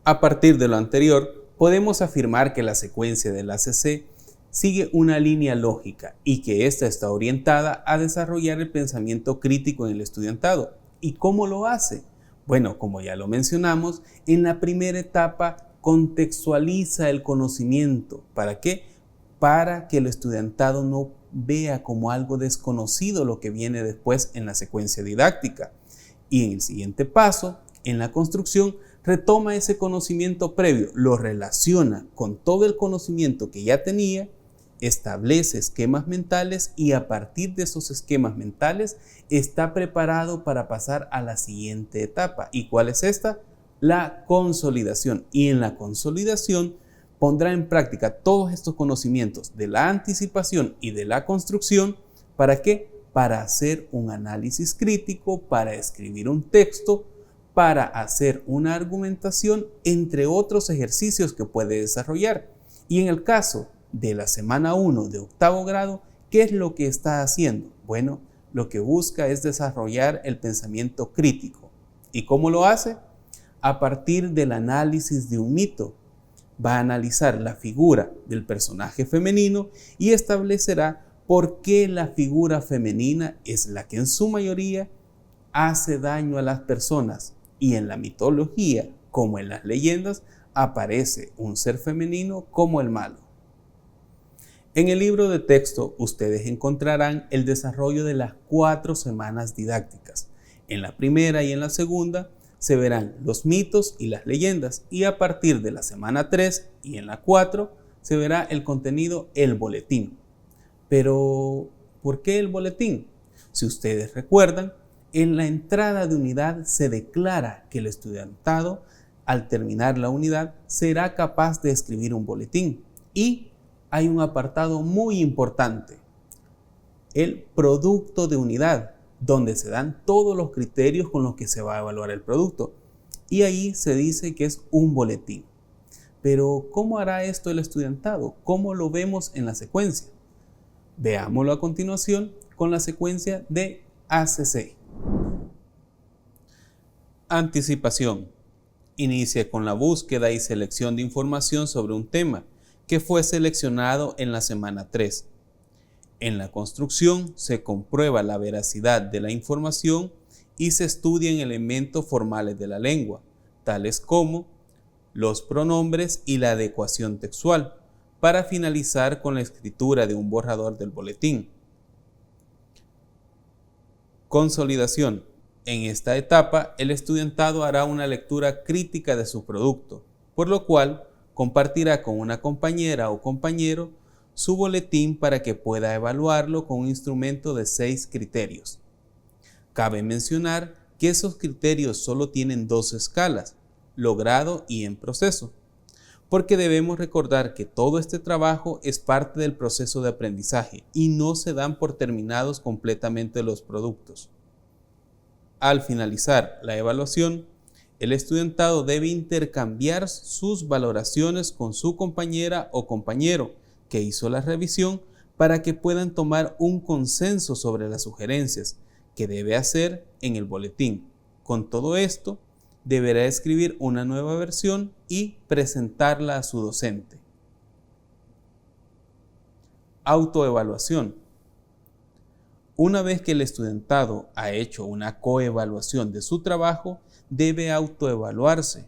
A partir de lo anterior, podemos afirmar que la secuencia del ACC sigue una línea lógica y que ésta está orientada a desarrollar el pensamiento crítico en el estudiantado. ¿Y cómo lo hace? Bueno, como ya lo mencionamos, en la primera etapa contextualiza el conocimiento. ¿Para qué? Para que el estudiantado no vea como algo desconocido lo que viene después en la secuencia didáctica. Y en el siguiente paso, en la construcción, retoma ese conocimiento previo, lo relaciona con todo el conocimiento que ya tenía, establece esquemas mentales y a partir de esos esquemas mentales está preparado para pasar a la siguiente etapa. ¿Y cuál es esta? La consolidación. Y en la consolidación pondrá en práctica todos estos conocimientos de la anticipación y de la construcción. ¿Para qué? Para hacer un análisis crítico, para escribir un texto, para hacer una argumentación, entre otros ejercicios que puede desarrollar. Y en el caso de la semana 1 de octavo grado, ¿qué es lo que está haciendo? Bueno, lo que busca es desarrollar el pensamiento crítico. ¿Y cómo lo hace? A partir del análisis de un mito. Va a analizar la figura del personaje femenino y establecerá por qué la figura femenina es la que en su mayoría hace daño a las personas. Y en la mitología, como en las leyendas, aparece un ser femenino como el malo. En el libro de texto ustedes encontrarán el desarrollo de las 4 semanas didácticas. En la primera y en la segunda se verán los mitos y las leyendas y a partir de la semana 3 y en la 4 se verá el contenido, el boletín. Pero, ¿por qué el boletín? Si ustedes recuerdan, en la entrada de unidad se declara que el estudiantado, al terminar la unidad, será capaz de escribir un boletín. Y hay un apartado muy importante, el producto de unidad, donde se dan todos los criterios con los que se va a evaluar el producto. Y ahí se dice que es un boletín. Pero, ¿cómo hará esto el estudiantado? ¿Cómo lo vemos en la secuencia? Veámoslo a continuación con la secuencia de ACC. Anticipación. Inicia con la búsqueda y selección de información sobre un tema que fue seleccionado en la semana 3. En la construcción se comprueba la veracidad de la información y se estudian elementos formales de la lengua, tales como los pronombres y la adecuación textual, para finalizar con la escritura de un borrador del boletín. Consolidación. En esta etapa, el estudiantado hará una lectura crítica de su producto, por lo cual compartirá con una compañera o compañero su boletín para que pueda evaluarlo con un instrumento de 6 criterios. Cabe mencionar que esos criterios solo tienen 2 escalas, logrado y en proceso, porque debemos recordar que todo este trabajo es parte del proceso de aprendizaje y no se dan por terminados completamente los productos. Al finalizar la evaluación, el estudiantado debe intercambiar sus valoraciones con su compañera o compañero que hizo la revisión para que puedan tomar un consenso sobre las sugerencias que debe hacer en el boletín. Con todo esto, deberá escribir una nueva versión y presentarla a su docente. Autoevaluación. Una vez que el estudiantado ha hecho una coevaluación de su trabajo, debe autoevaluarse.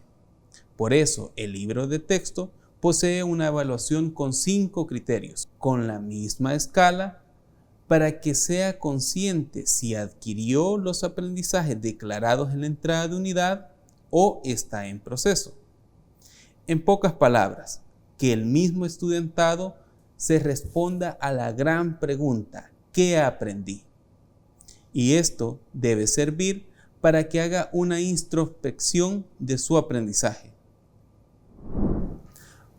Por eso, el libro de texto posee una evaluación con 5 criterios, con la misma escala, para que sea consciente si adquirió los aprendizajes declarados en la entrada de unidad o está en proceso. En pocas palabras, que el mismo estudiantado se responda a la gran pregunta, ¿qué aprendí? Y esto debe servir para que haga una introspección de su aprendizaje.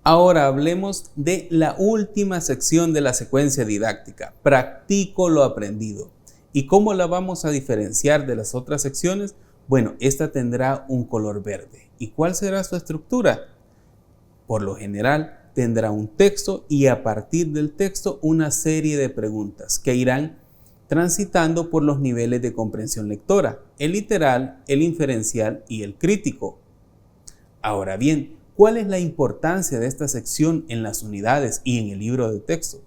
Ahora hablemos de la última sección de la secuencia didáctica, practico lo aprendido. ¿Y cómo la vamos a diferenciar de las otras secciones? Bueno, esta tendrá un color verde. ¿Y cuál será su estructura? Por lo general, tendrá un texto y a partir del texto una serie de preguntas que irán transitando por los niveles de comprensión lectora, el literal, el inferencial y el crítico. Ahora bien, ¿cuál es la importancia de esta sección en las unidades y en el libro de texto?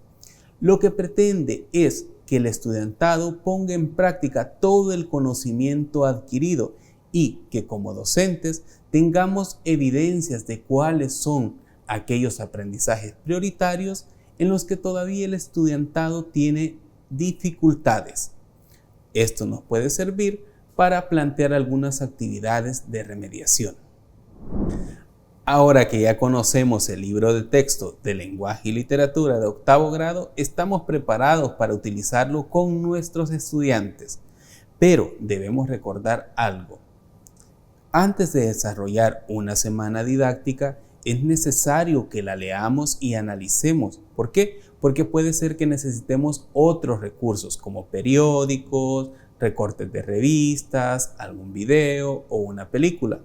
Lo que pretende es que el estudiantado ponga en práctica todo el conocimiento adquirido y que como docentes tengamos evidencias de cuáles son aquellos aprendizajes prioritarios en los que todavía el estudiantado tiene dificultades. Esto nos puede servir para plantear algunas actividades de remediación. Ahora que ya conocemos el libro de texto de lenguaje y literatura de 8º grado, estamos preparados para utilizarlo con nuestros estudiantes. Pero debemos recordar algo. Antes de desarrollar una semana didáctica, es necesario que la leamos y analicemos. ¿Por qué? Porque puede ser que necesitemos otros recursos como periódicos, recortes de revistas, algún video o una película.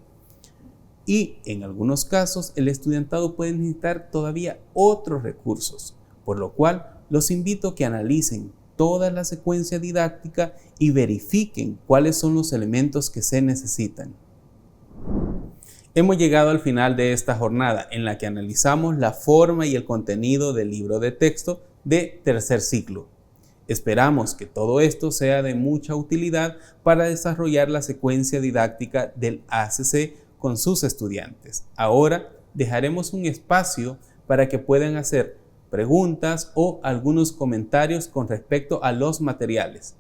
Y en algunos casos el estudiantado puede necesitar todavía otros recursos, por lo cual los invito a que analicen toda la secuencia didáctica y verifiquen cuáles son los elementos que se necesitan. Hemos llegado al final de esta jornada en la que analizamos la forma y el contenido del libro de texto de tercer ciclo. Esperamos que todo esto sea de mucha utilidad para desarrollar la secuencia didáctica del ACC con sus estudiantes. Ahora dejaremos un espacio para que puedan hacer preguntas o algunos comentarios con respecto a los materiales.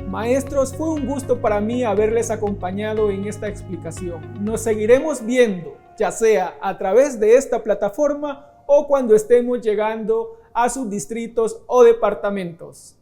Maestros, fue un gusto para mí haberles acompañado en esta explicación. Nos seguiremos viendo, ya sea a través de esta plataforma o cuando estemos llegando a sus distritos o departamentos.